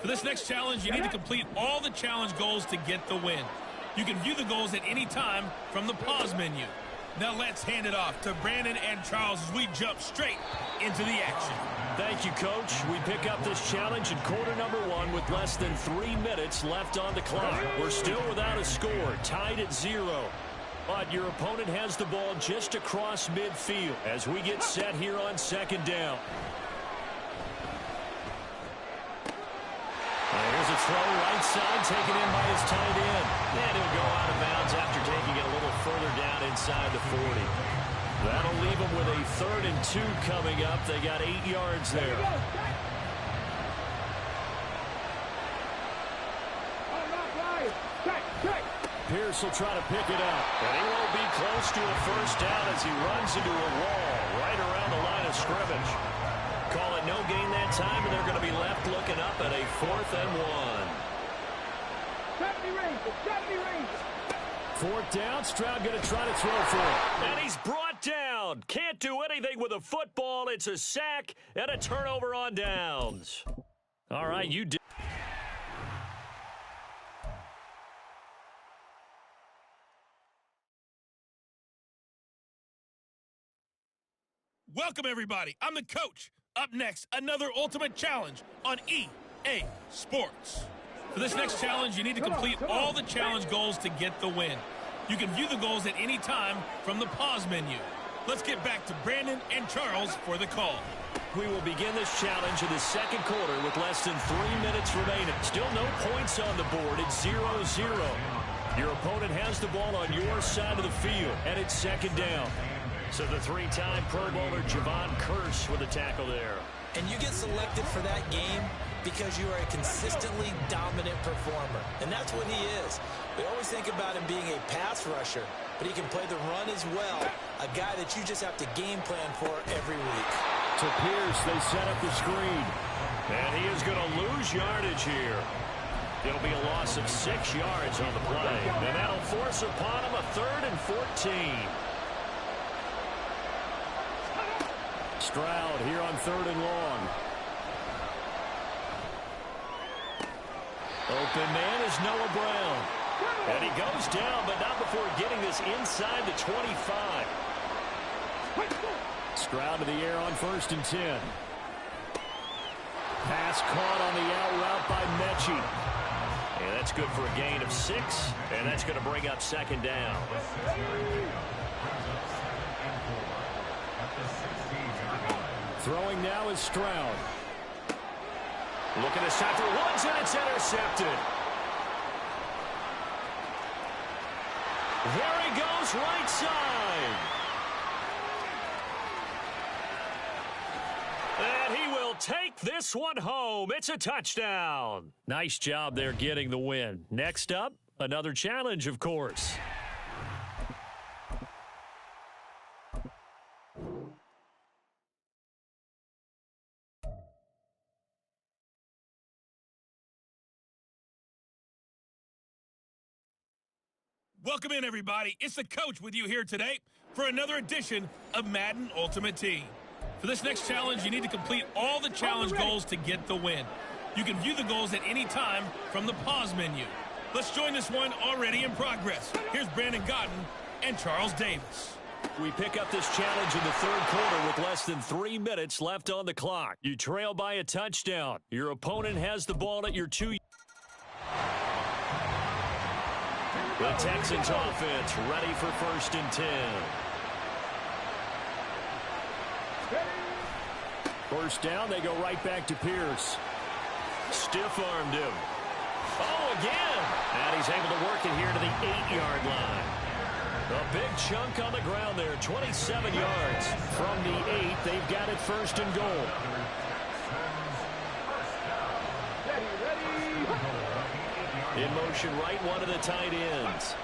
For this next challenge, you need to complete all the challenge goals to get the win. You can view the goals at any time from the pause menu. Now let's hand it off to Brandon and Charles as we jump straight into the action.
Thank you, Coach. We pick up this challenge in quarter number 1 with less than 3 minutes left on the clock. We're still without a score, tied at 0. But your opponent has the ball just across midfield as we get set here on 2nd down. And here's a throw right side taken in by his tight end. And he'll go out of bounds after taking it a little further down inside the 40. That'll leave them with a 3rd and 2 coming up. They got 8 yards there. Pierce will try to pick it up. And he won't be close to a 1st down as he runs into a wall right around the line of scrimmage. Call it no gain that time, and they're going to be left looking up at a 4th and 1. 4th down, Stroud going to try to throw for it. And he's brought down. Can't do anything with a football. It's a sack and a turnover on downs. All right, you did.
Welcome, everybody. I'm the coach. Up next, another Ultimate Challenge on EA Sports. For this next challenge, you need to complete all the challenge goals to get the win. You can view the goals at any time from the pause menu. Let's get back to Brandon and Charles for the call.
We will begin this challenge in the second quarter with less than 3 minutes remaining. Still no points on the board. It's 0-0. Your opponent has the ball on your side of the field, and it's second down. So the three-time Pro Bowler Javon Curse with a tackle there.
And you get selected for that game because you are a consistently dominant performer. And that's what he is. We always think about him being a pass rusher, but he can play the run as well. A guy that you just have to game plan for every week.
To Pierce, they set up the screen. And he is going to lose yardage here. It'll be a loss of 6 yards on the play. And that'll force upon him a 3rd and 14. Stroud here on 3rd and long. Open man is Noah Brown. And he goes down, but not before getting this inside the 25. Stroud to the air on 1st and 10. Pass caught on the out route by Mechie. And that's good for a gain of 6. And that's going to bring up second down. Throwing now is Stroud. Looking to shot for Woods, and it's intercepted. There he goes, right side. And he will take this one home. It's a touchdown. Nice job there getting the win. Next up, another challenge, of course.
Welcome in, everybody. It's the coach with you here today for another edition of Madden Ultimate Team. For this next challenge, you need to complete all the challenge goals to get the win. You can view the goals at any time from the pause menu. Let's join this one already in progress. Here's Brandon Gaudin and Charles Davis.
We pick up this challenge in the 3rd quarter with less than 3 minutes left on the clock. You trail by a touchdown. Your opponent has the ball at your 2. The Texans offense ready for 1st and 10. 1st down, they go right back to Pierce. Stiff-armed him. Oh, again! And he's able to work it here to the 8-yard line. A big chunk on the ground there, 27 yards. From the 8, they've got it 1st and goal. In motion, right one of the tight ends.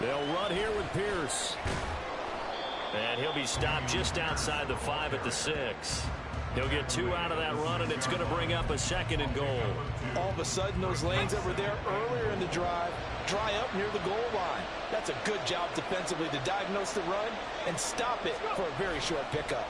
They'll run here with Pierce. And he'll be stopped just outside the 5 at the 6. He'll get 2 out of that run, and it's going to bring up a 2nd and goal.
All of a sudden, those lanes that were there earlier in the drive dry up near the goal line. That's a good job defensively to diagnose the run and stop it for a very short pickup.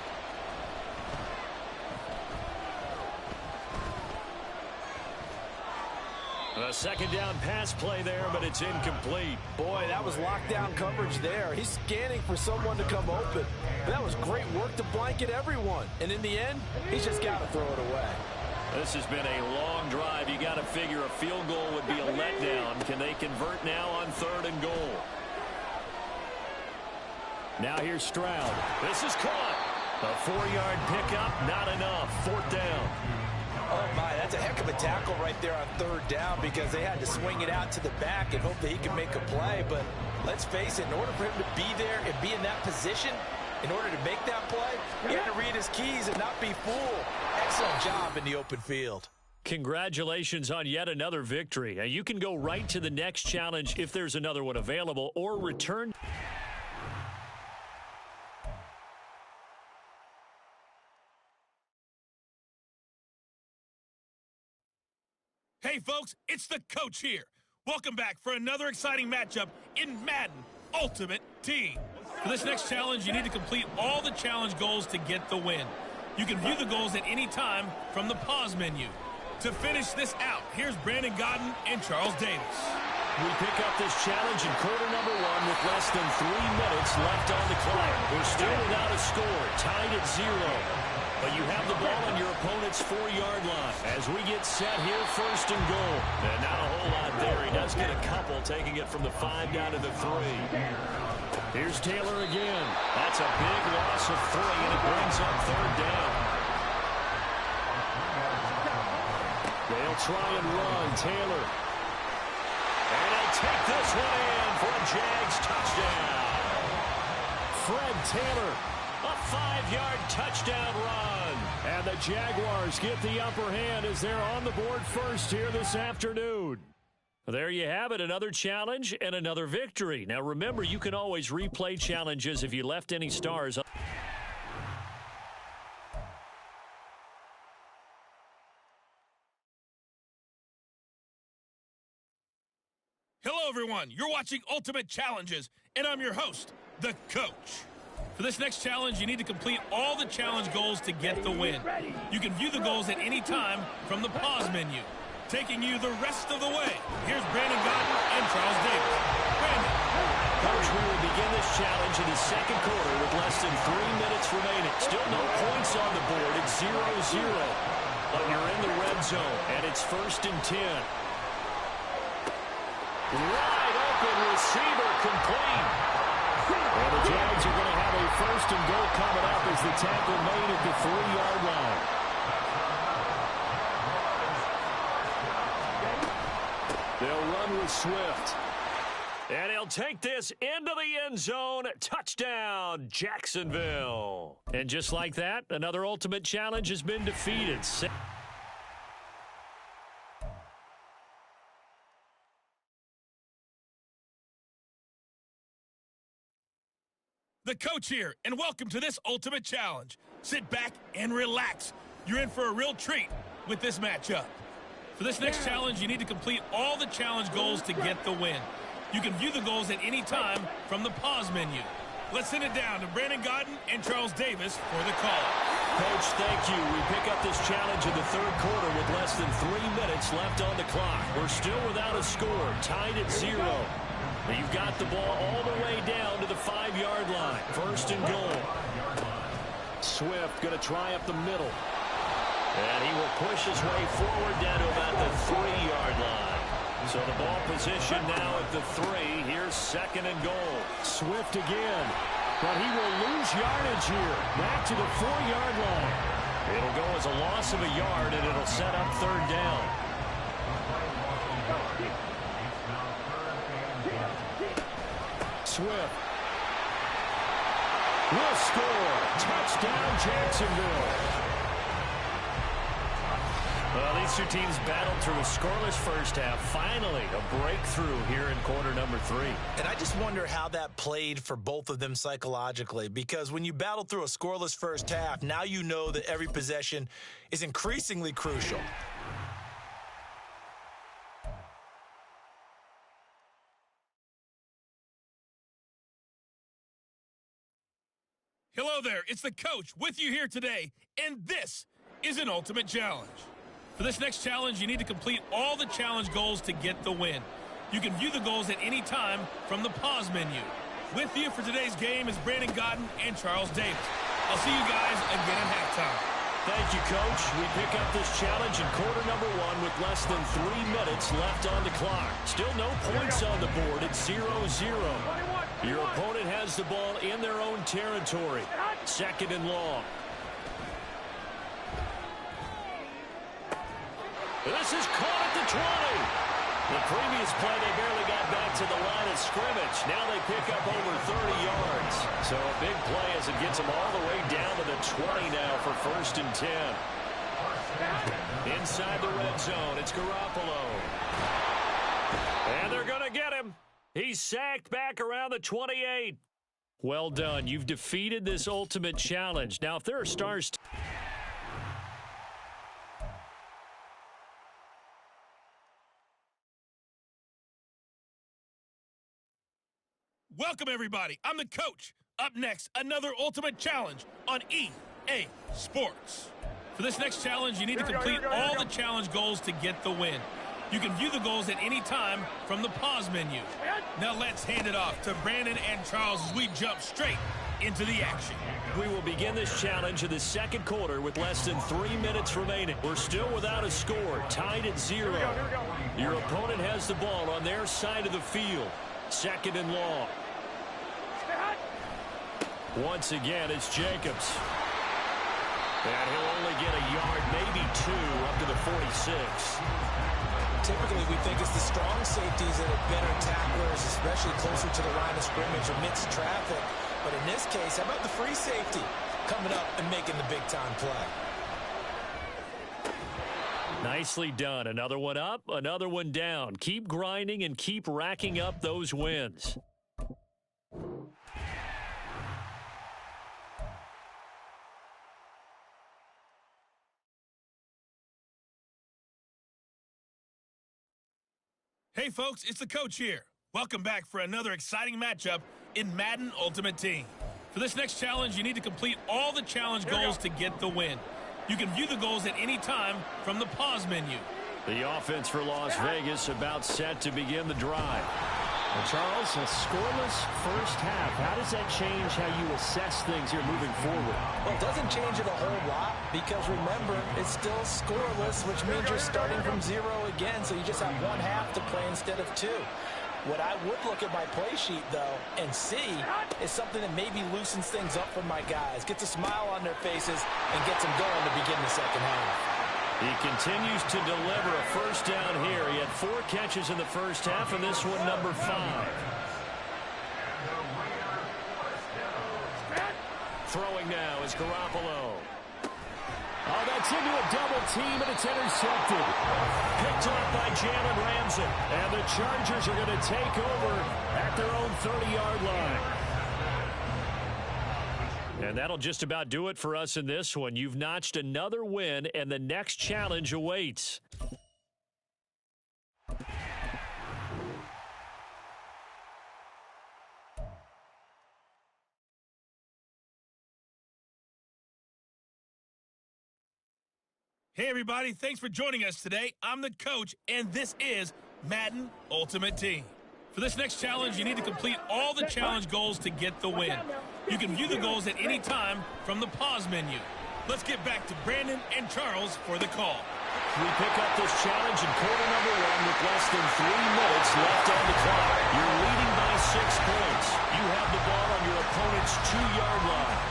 A 2nd down pass play there, but it's incomplete.
Boy, that was lockdown coverage there. He's scanning for someone to come open. But that was great work to blanket everyone. And in the end, he's just got to throw it away.
This has been a long drive. You got to figure a field goal would be a letdown. Can they convert now on 3rd and goal? Now here's Stroud. This is caught. A 4-yard pickup, not enough. 4th down.
Oh, my, that's a heck of a tackle right there on 3rd down because they had to swing it out to the back and hope that he could make a play. But let's face it, in order for him to be there and be in that position, in order to make that play, he had to read his keys and not be fooled. Excellent job in the open field.
Congratulations on yet another victory. Now, you can go right to the next challenge if there's another one available, or return.
Hey, folks, it's the coach here. Welcome back for another exciting matchup in Madden Ultimate Team. For this next challenge, you need to complete all the challenge goals to get the win. You can view the goals at any time from the pause menu. To finish this out, here's Brandon Gaudin and Charles Davis.
We pick up this challenge in quarter number one with less than 3 minutes left on the clock. We're still without a score, tied at 0. But you have the ball on your opponent's 4-yard line. As we get set here, first and goal. And not a whole lot there. He does get a couple, taking it from the 5 down to the 3. Here's Taylor again. That's a big loss of 3, and it brings up third down. They'll try and run. Taylor. And he'll take this one in for a Jags touchdown. Fred Taylor, a 5-yard touchdown run. And the Jaguars get the upper hand as they're on the board first here this afternoon. There you have it, another challenge and another victory. Now remember, you can always replay challenges if you left any stars.
Hello, everyone. You're watching Ultimate Challenges, and I'm your host, The Coach. For this next challenge, you need to complete all the challenge goals to get the win. You can view the goals at any time from the pause menu. Taking you the rest of the way, here's Brandon Gaudin and Charles Davis. Brandon.
Coach, we will begin this challenge in the second quarter with less than 3 minutes remaining. Still no points on the board. It's 0-0. But you're in the red zone, and it's first and 10. Wide open receiver complete. And the Jags are going to have a first and goal coming up as the tackle made at the 3-yard line. They'll run with Swift. And he'll take this into the end zone. Touchdown, Jacksonville. And just like that, another ultimate challenge has been defeated.
The Coach here, and welcome to this Ultimate Challenge. Sit back and relax. You're in for a real treat with this matchup. For this next challenge, you need to complete all the challenge goals to get the win. You can view the goals at any time from the pause menu. Let's send it down to Brandon Gaudin and Charles Davis for the call.
Coach, thank you. We pick up this challenge in the third quarter with less than 3 minutes left on the clock. We're still without a score, tied at 0. You've got the ball all the way down to the 5-yard line. First and goal. Swift going to try up the middle. And he will push his way forward down to about the 3-yard line. So the ball position now at the 3. Here's second and goal. Swift again. But he will lose yardage here. Back to the 4-yard line. It'll go as a loss of a yard, and it'll set up third down. Swift will score. Touchdown, Jacksonville. Well, these two teams battled through a scoreless first half. Finally, a breakthrough here in quarter number 3.
And I just wonder how that played for both of them psychologically, because when you battle through a scoreless first half, now you know that every possession is increasingly crucial.
Hello there, it's the Coach with you here today, and this is an Ultimate Challenge. For this next challenge, you need to complete all the challenge goals to get the win. You can view the goals at any time from the pause menu. With you for today's game is Brandon Gaudin and Charles Davis. I'll see you guys again at halftime.
Thank you, Coach. We pick up this challenge in quarter number 1 with less than 3 minutes left on the clock. Still no points on the board. It's 0-0. Your opponent has the ball in their own territory. Second and long. This is caught at the 20. The previous play, they barely got back to the line of scrimmage. Now they pick up over 30 yards. So a big play as it gets them all the way down to the 20 now for first and 10. Inside the red zone, it's Garoppolo. And they're going to get him. He's sacked back around the 28. Well done. You've defeated this ultimate challenge. Now, if there are stars...
Welcome, everybody. I'm the Coach. Up next, another Ultimate Challenge on EA Sports. For this next challenge, you need to complete all the challenge goals to get the win. You can view the goals at any time from the pause menu. Now let's hand it off to Brandon and Charles as we jump straight into the action.
We will begin this challenge in the second quarter with less than 3 minutes remaining. We're still without a score, tied at 0. Your opponent has the ball on their side of the field. Second and long. Once again, it's Jacobs. And he'll only get a yard, maybe 2, up to the 46.
Typically, we think it's the strong safeties that are better tacklers, especially closer to the line of scrimmage amidst traffic. But in this case, how about the free safety coming up and making the big-time play?
Nicely done. Another one up, another one down. Keep grinding and keep racking up those wins.
Hey folks, it's the coach here. Welcome back for another exciting matchup in Madden Ultimate Team. For this next challenge, you need to complete all the challenge goals to get the win. You can view the goals at any time from the pause menu.
The offense for Las Vegas about set to begin the drive.
And Charles, a scoreless first half. How does that change how you assess things here moving forward?
Well, it doesn't change it a whole lot because, remember, it's still scoreless, which means you're starting from 0 again, so you just have one half to play instead of 2. What I would look at my play sheet, though, and see is something that maybe loosens things up for my guys, gets a smile on their faces, and gets them going to begin the second half.
He continues to deliver a first down here. He had 4 catches in the first half, and this one number 5. Throwing now is Garoppolo.
Oh, that's into a double team, and it's intercepted.
Picked up by Jalen Ramsey. And the Chargers are going to take over at their own 30-yard line. And that'll just about do it for us in this one. You've notched another win, and the next challenge awaits.
Hey everybody, thanks for joining us today. I'm the coach, and this is Madden Ultimate Team. For this next challenge, you need to complete all the challenge goals to get the win. You can view the goals at any time from the pause menu. Let's get back to Brandon and Charles for the call.
We pick up this challenge in quarter number 1 with less than 3 minutes left on the clock. You're leading by 6 points. You have the ball on your opponent's 2-yard line.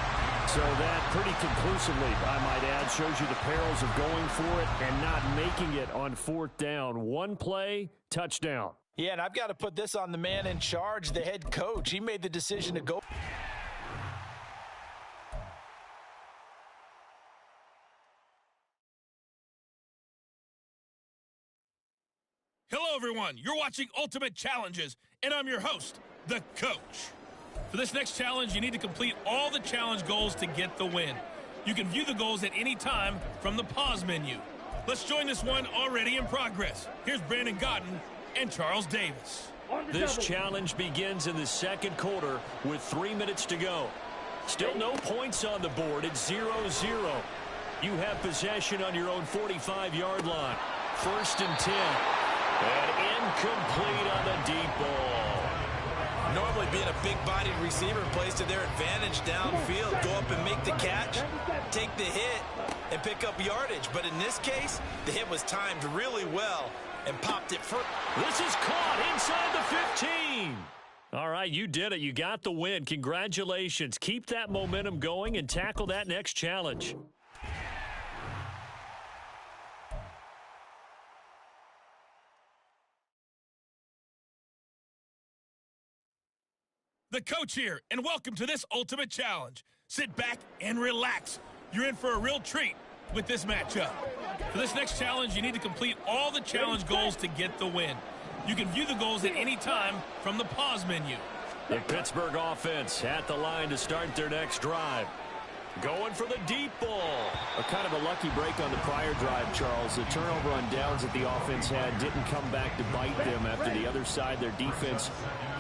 So that pretty conclusively, I might add, shows you the perils of going for it and not making it on 4th down. One play, touchdown.
Yeah, and I've got to put this on the man in charge, the head coach. He made the decision to go.
Hello everyone, you're watching Ultimate Challenges, and I'm your host, the coach. For this next challenge, you need to complete all the challenge goals to get the win. You can view the goals at any time from the pause menu. Let's join this one already in progress. Here's Brandon Gaudin and Charles Davis.
This challenge begins in the second quarter with 3 minutes to go. Still no points on the board. It's 0-0. You have possession on your own 45-yard line. 1st and 10. And incomplete on the deep ball.
Normally being a big-bodied receiver plays to their advantage downfield. Go up and make the catch, take the hit, and pick up yardage. But in this case, the hit was timed really well and popped it first.
This is caught inside the 15. All right, you did it. You got the win. Congratulations. Keep that momentum going and tackle that next challenge.
The coach here, and welcome to this Ultimate Challenge. Sit back and relax. You're in for a real treat with this matchup. For this next challenge, you need to complete all the challenge goals to get the win. You can view the goals at any time from the pause menu.
The Pittsburgh offense at the line to start their next drive. Going for the deep ball.
A kind of a lucky break on the prior drive, Charles. The turnover on downs that the offense had didn't come back to bite them after the other side. Their defense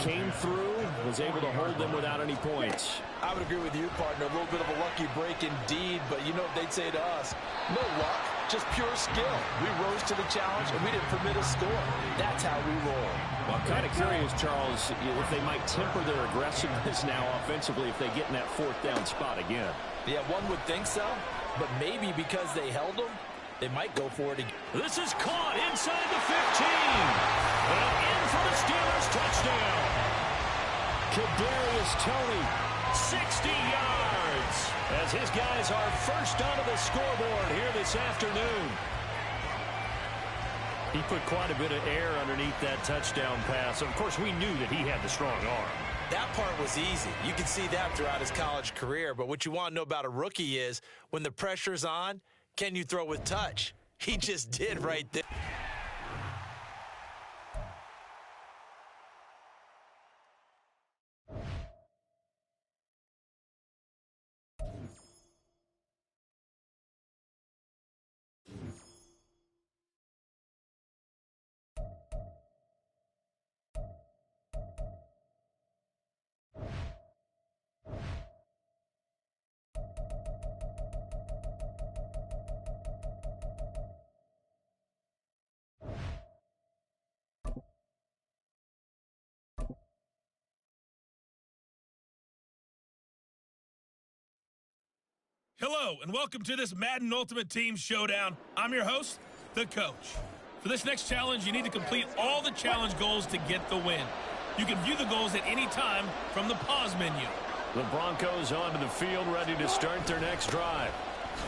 came through, was able to hold them without any points.
I would agree with you, partner. A little bit of a lucky break indeed, but you know what they'd say to us? No luck, just pure skill. We rose to the challenge, and we didn't permit a score. That's how we roll.
Well, I'm kind of curious, Charles, if they might temper their aggressiveness now offensively if they get in that fourth down spot again.
Yeah, one would think so, but maybe because they held them, they might go for it again.
This is caught inside the 15. And in for the Steelers touchdown.
Kadarius Toney,
60 yards. As his guys are first onto the scoreboard here this afternoon. He put quite a bit of air underneath that touchdown pass. Of course, we knew that he had the strong arm.
That part was easy. You can see that throughout his college career. But what you want to know about a rookie is when the pressure's on, can you throw with touch? He just did right there.
Hello, and welcome to this Madden Ultimate Team Showdown. I'm your host, The Coach. For this next challenge, you need to complete all the challenge goals to get the win. You can view the goals at any time from the pause menu.
the Broncos onto the field, ready to start their next drive.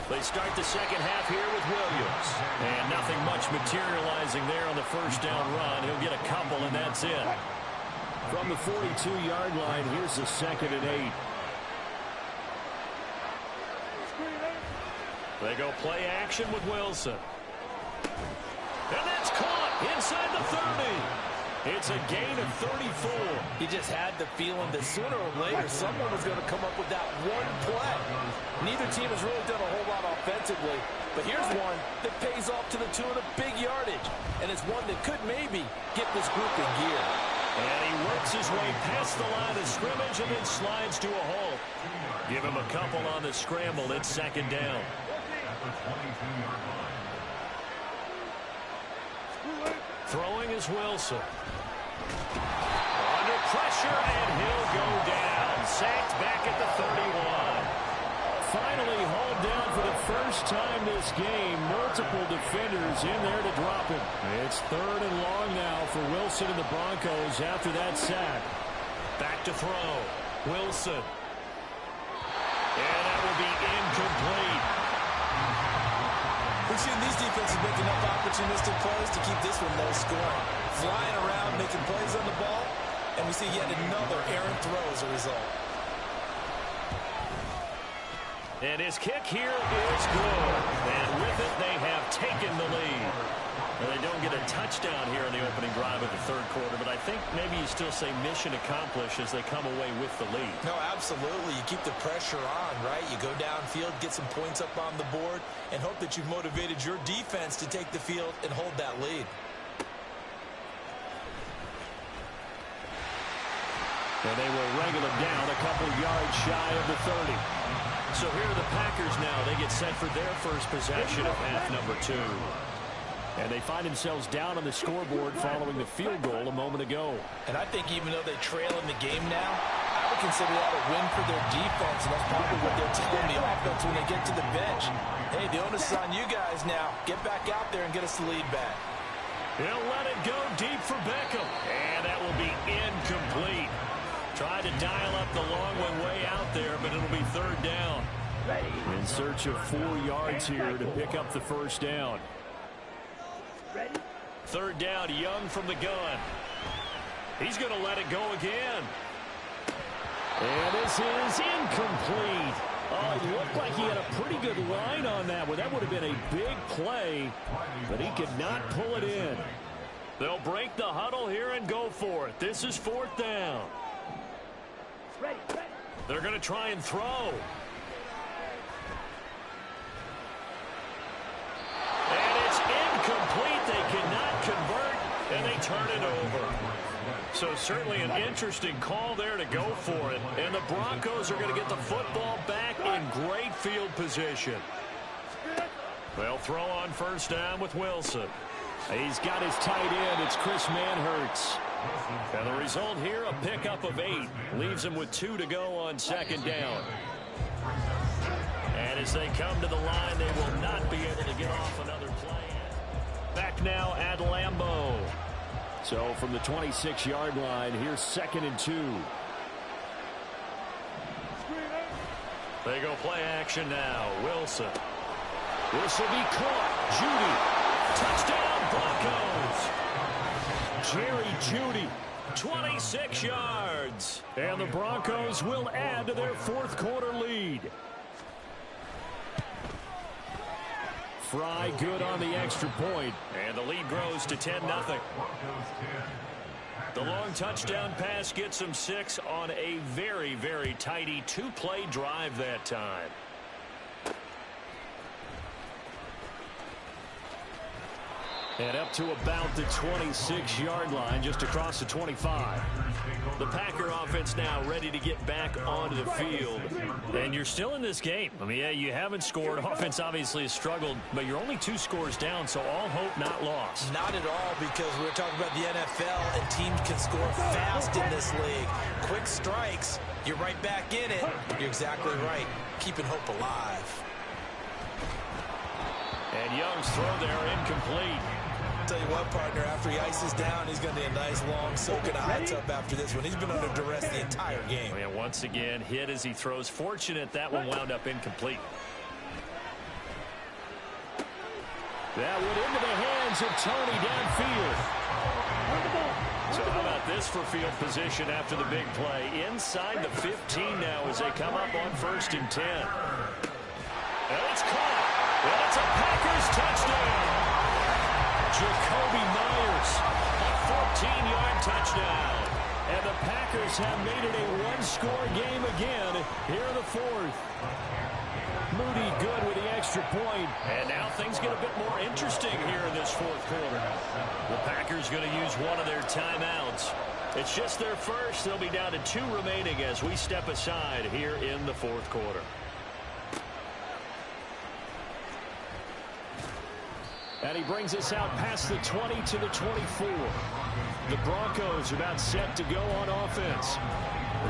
They start the second half here with Williams. And nothing much materializing there on the first down run. He'll get a couple, and that's it. From the 42-yard line, here's the 2nd and 8. They go play action with Wilson. And that's caught inside the 30. It's a gain of 34.
He just had the feeling that sooner or later someone was going to come up with that one play. Neither team has really done a whole lot offensively, but here's one that pays off to the tune of big yardage, and it's one that could maybe get this group in gear.
And he works his way past the line of scrimmage and then slides to a halt. Give him a couple on the scramble. It's 2nd down. Throwing is Wilson. Under pressure, and he'll go down. Sacked back at the 31. Finally hauled down for the first time this game. Multiple defenders in there to drop him. It's 3rd and long now for Wilson and the Broncos after that sack.
Back to throw. Wilson. And that will be incomplete.
We've seen these defenses make enough opportunistic plays to keep this one low scoring. Flying around, making plays on the ball, and we see yet another errant throw as a result.
And his kick here is good. And with it, they have taken the lead. Well, they don't get a touchdown here in the opening drive of the 3rd quarter, but I think maybe you still say mission accomplished as they come away with the lead.
No, absolutely. You keep the pressure on, right? You go downfield, get some points up on the board, and hope that you've motivated your defense to take the field and hold that lead.
And they will wrangle him down a couple yards shy of the 30. So here are the Packers now. They get set for their first possession of half number 2. And they find themselves down on the scoreboard following the field goal a moment ago.
And I think even though they trail in the game now, I would consider that a win for their defense, and that's probably what they're telling the offense when they get to the bench. Hey, the onus is on you guys now. Get back out there and get us the lead back.
He'll let it go deep for Beckham. And that will be incomplete. Tried to dial up the long one way out there, but it'll be 3rd down. In search of 4 yards here to pick up the first down. 3rd down, Young from the gun. He's going to let it go again. And this is incomplete. Oh, it looked like he had a pretty good line on that one. That would have been a big play, but he could not pull it in. They'll break the huddle here and go for it. This is 4th down. They're going to try and throw. And it's incomplete. They cannot convert, and they turn it over. So certainly an interesting call there to go for it. And the Broncos are going to get the football back in great field position.
They'll throw on first down with Wilson.
He's got his tight end. It's Chris Manhertz.
And the result here, a pickup of 8. Leaves him with 2 to go on second down. And as they come to the line, they will not be able to get off another play.
Back now at Lambeau. So from the 26-yard line, here's 2nd and 2.
They go play action now. Wilson.
This will be caught. Judy. Touchdown, Broncos. Jerry Judy.
26 yards.
And the Broncos will add to their fourth quarter lead. Fry good on the extra point.
And the lead grows to 10-0. The long touchdown pass gets them 6 on a very, very tidy 2-play drive that time.
And up to about the 26-yard line, just across the 25.
The Packer offense now ready to get back onto the field. And you're still in this game. I mean, yeah, you haven't scored. Offense obviously has struggled, but you're only 2 scores down, so all hope not lost.
Not at all, because we're talking about the NFL, and teams can score fast in this league. Quick strikes, you're right back in it. You're exactly right. Keeping hope alive.
And Young's throw there incomplete.
Tell you what, partner, after he ices down, he's going to need a nice long soak in a hot tub after this one. He's been under duress the entire game.
And once again, hit as he throws. Fortunate that one wound up incomplete.
That went into the hands of Tony downfield.
So how about this for field position after the big play? Inside the 15 now as they come up on 1st and 10. And it's caught. And it's a Packers touchdown. Jacoby Myers, a 14-yard touchdown.
And the Packers have made it a one-score game again here in the fourth. Moody good with the extra point.
And now things get a bit more interesting here in this fourth quarter. The Packers going to use one of their timeouts. It's just their first. They'll be down to 2 remaining as we step aside here in the fourth quarter.
And he brings us out past the 20 to the 24. The Broncos are about set to go on offense.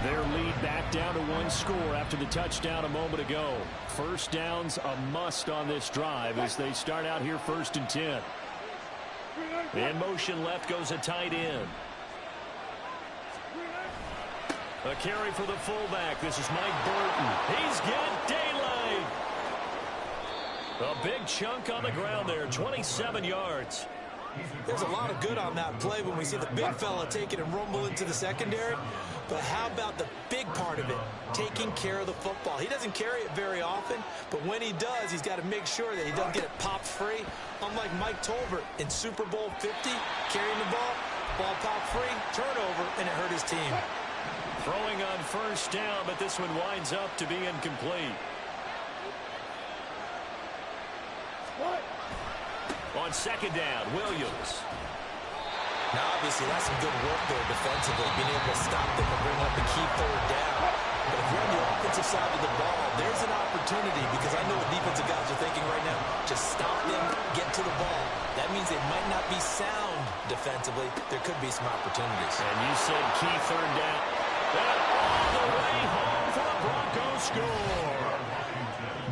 Their lead back down to 1 score after the touchdown a moment ago. First down's a must on this drive as they start out here 1st and 10.
In motion left goes a tight end. A carry for the fullback. This is Mike Burton. He's got daylight. A big chunk on the ground there, 27 yards.
There's a lot of good on that play when we see the big fella take it and rumble into the secondary. But how about the big part of it, taking care of the football? He doesn't carry it very often, but when he does, he's got to make sure that he doesn't get it popped free. Unlike Mike Tolbert in Super Bowl 50, carrying the ball popped free, turnover, and it hurt his team.
Throwing on first down, but this one winds up to be incomplete. On second down, Williams.
Now, obviously, that's some good work there defensively, being able to stop them and bring up the key 3rd down. But if you're on the offensive side of the ball, there's an opportunity, because I know what defensive guys are thinking right now. Just stop them, get to the ball. That means they might not be sound defensively. There could be some opportunities.
And you said key 3rd down. And all the way home for the Broncos score.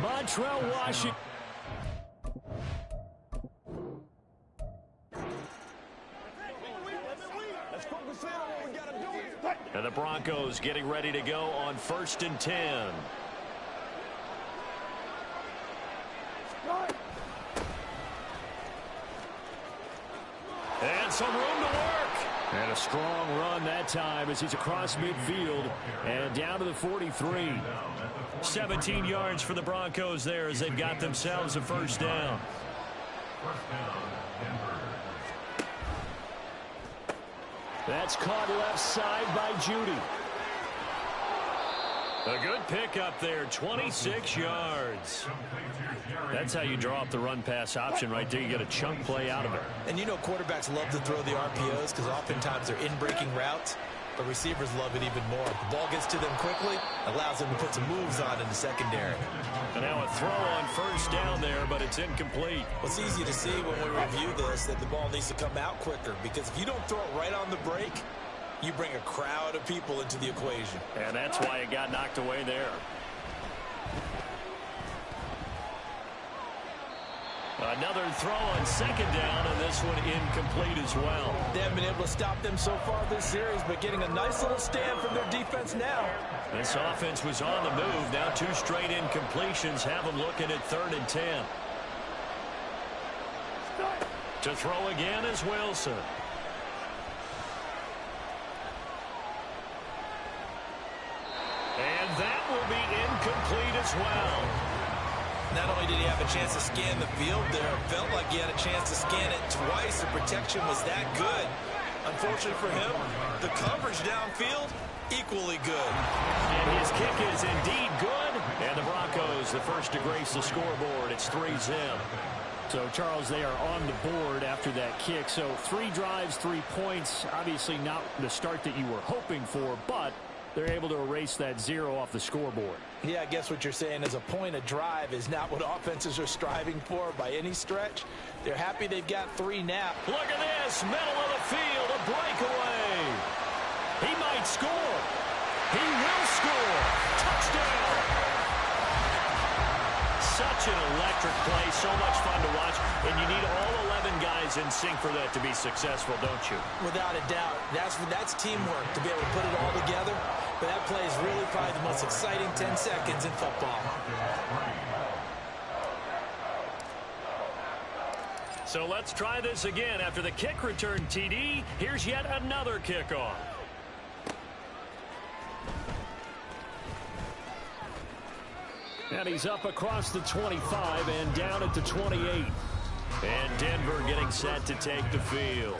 Montrell Washington.
And the Broncos getting ready to go on 1st and 10. And some room to work.
And a strong run that time as he's across midfield and down to the 43.
17 yards for the Broncos there as they've got themselves a first down.
That's caught left side by Judy.
A good pickup there, 26 yards. That's how you draw up the run-pass option right there. You get a chunk play out of it.
And you know quarterbacks love to throw the RPOs because oftentimes they're in-breaking routes.
The receivers love it even more. The ball gets to them quickly, allows them to put some moves on in the secondary.
And now a throw on first down there, but it's incomplete.
Well, it's easy to see when we review this that the ball needs to come out quicker, because if you don't throw it right on the break, you bring a crowd of people into the equation.
And that's why it got knocked away there. Another throw on second down, and this one incomplete as well.
They haven't been able to stop them so far this series, but getting a nice little stand from their defense now.
This offense was on the move. Now 2 straight incompletions have them looking at 3rd and 10. To throw again is Wilson. And that will be incomplete as well.
Not only did he have a chance to scan the field there, it felt like he had a chance to scan it twice. The protection was that good. Unfortunately for him, the coverage downfield, equally good.
And his kick is indeed good. And the Broncos, the first to grace the scoreboard. It's 3-zip. So, Charles, they are on the board after that kick. So 3 drives, 3 points. Obviously not the start that you were hoping for, but they're able to erase that 0 off the scoreboard.
Yeah, I guess what you're saying is a point of drive is not what offenses are striving for by any stretch. They're happy they've got 3 now.
Look at this, middle of the field, a breakaway. He might score. He will score. Touchdown. Such an electric play, so much fun to watch, and you need all 11 guys in sync for that to be successful, don't you?
Without a doubt. That's teamwork to be able to put it all together. But that play is really probably the most exciting 10 seconds in football.
So let's try this again. After the kick return TD, here's yet another kickoff. And he's up across the 25 and down at the 28. And Denver getting set to take the field.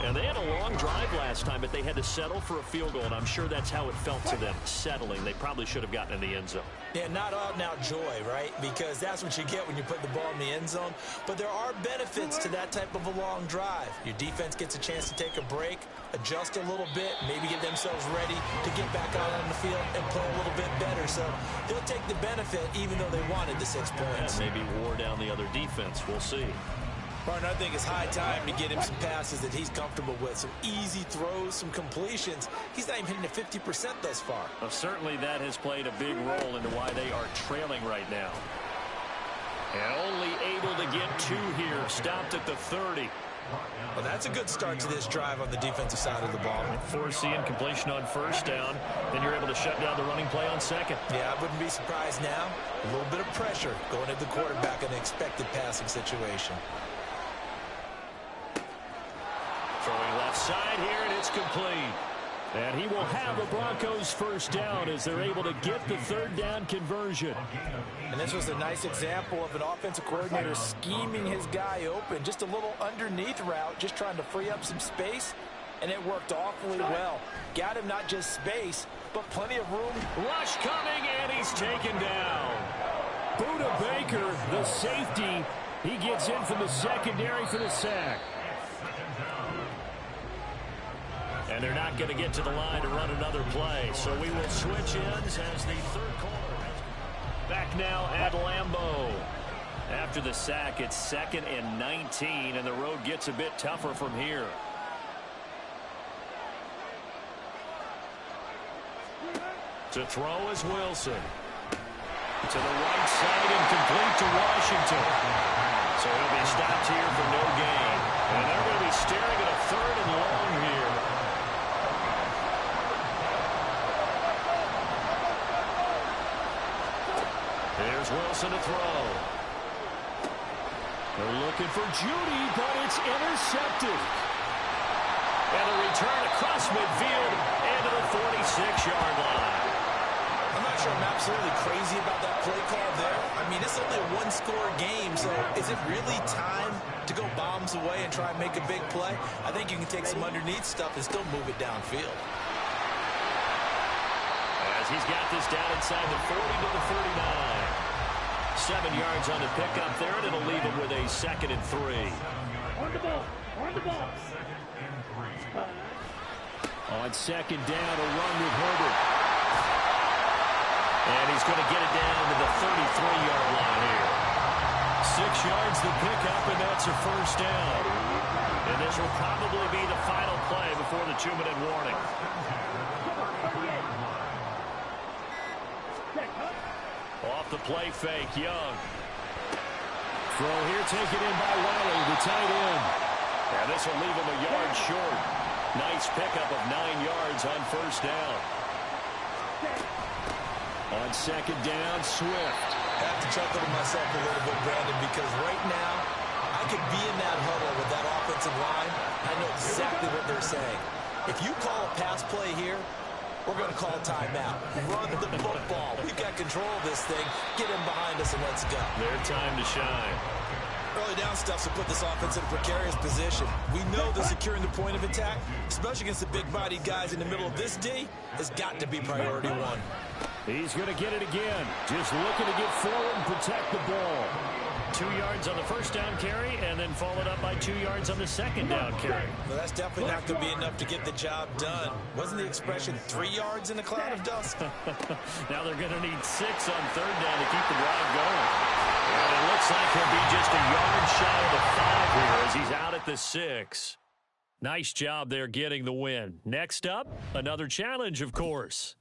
And they had a long drive last time, but they had to settle for a field goal, and I'm sure that's how it felt to them, settling. They probably should have gotten in the end zone.
Yeah, not out now joy, right? Because that's what you get when you put the ball in the end zone. But there are benefits to that type of a long drive. Your defense gets a chance to take a break, adjust a little bit, maybe get themselves ready to get back out on the field and play a little bit better. So they'll take the benefit even though they wanted the 6 points.
Yeah, maybe wore down the other defense. We'll see.
Partner, I think it's high time to get him some passes that he's comfortable with. Some easy throws, some completions. He's not even hitting the 50% thus far.
Well, certainly that has played a big role into why they are trailing right now. And only able to get 2 here. Stopped at the 30.
Well, that's a good start to this drive on the defensive side of the ball.
Force the incompletion on first down. Then you're able to shut down the running play on second.
Yeah, I wouldn't be surprised now. A little bit of pressure going at the quarterback in an expected passing situation.
Throwing left side here, and it's complete. And he will have the Broncos first down as they're able to get the 3rd down conversion.
And this was a nice example of an offensive coordinator scheming his guy open. Just a little underneath route, just trying to free up some space, and it worked awfully well. Got him not just space, but plenty of room.
Rush coming, and he's taken down. Budda Baker, the safety, he gets in from the secondary for the sack. And they're not going to get to the line to run another play. So we will switch ends as the 3rd quarter. Back now at Lambeau. After the sack, it's 2nd and 19, and the road gets a bit tougher from here. To throw is Wilson. To the right side and complete to Washington. So he'll be stopped here for no gain. And they're going to be staring at a 3rd and long here. Here's Wilson to throw. They're looking for Judy, but it's intercepted. And a return across midfield and to the 46-yard line.
I'm not sure I'm absolutely crazy about that play call there. I mean, it's only a 1-score game, so is it really time to go bombs away and try and make a big play? I think you can take some underneath stuff and still move it downfield.
As he's got this down inside the 40 to the 39. 7 yards on the pickup there, and it'll leave him with a 2nd and 3.
On the ball. On the ball.
On second down, a run with Herbert.
And he's going to get it down to the 33-yard line here. 6 yards to pick up, and that's a first down. And this will probably be the final play before the 2-minute warning. Off the play fake, Young.
Throw here taken in by Wiley, the tight end.
And this will leave him a yard short. Nice pickup of 9 yards on first down.
On second down, Swift.
I have to chuckle to myself a little bit, Brandon, because right now I could be in that huddle with that offensive line. I know exactly what they're saying. If you call a pass play here, we're going to call a timeout. Run the football. We've got control of this thing. Get him behind us and let's go.
Their time to shine.
Early down stuff to put this offense in a precarious position. We know that securing the point of attack, especially against the big-bodied guys in the middle of this D, has got to be priority one.
He's going to get it again. Just looking to get forward and protect the ball.
2 yards on the first down carry, and then followed up by 2 yards on the second down carry.
Well, that's definitely not going to be enough to get the job done. Wasn't the expression 3 yards in a cloud of dust?
Now they're going to need 6 on third down to keep the drive going. And it looks like he'll be just a yard shy of the 5 here as he's out at the 6. Nice job there getting the win. Next up, another challenge, of course.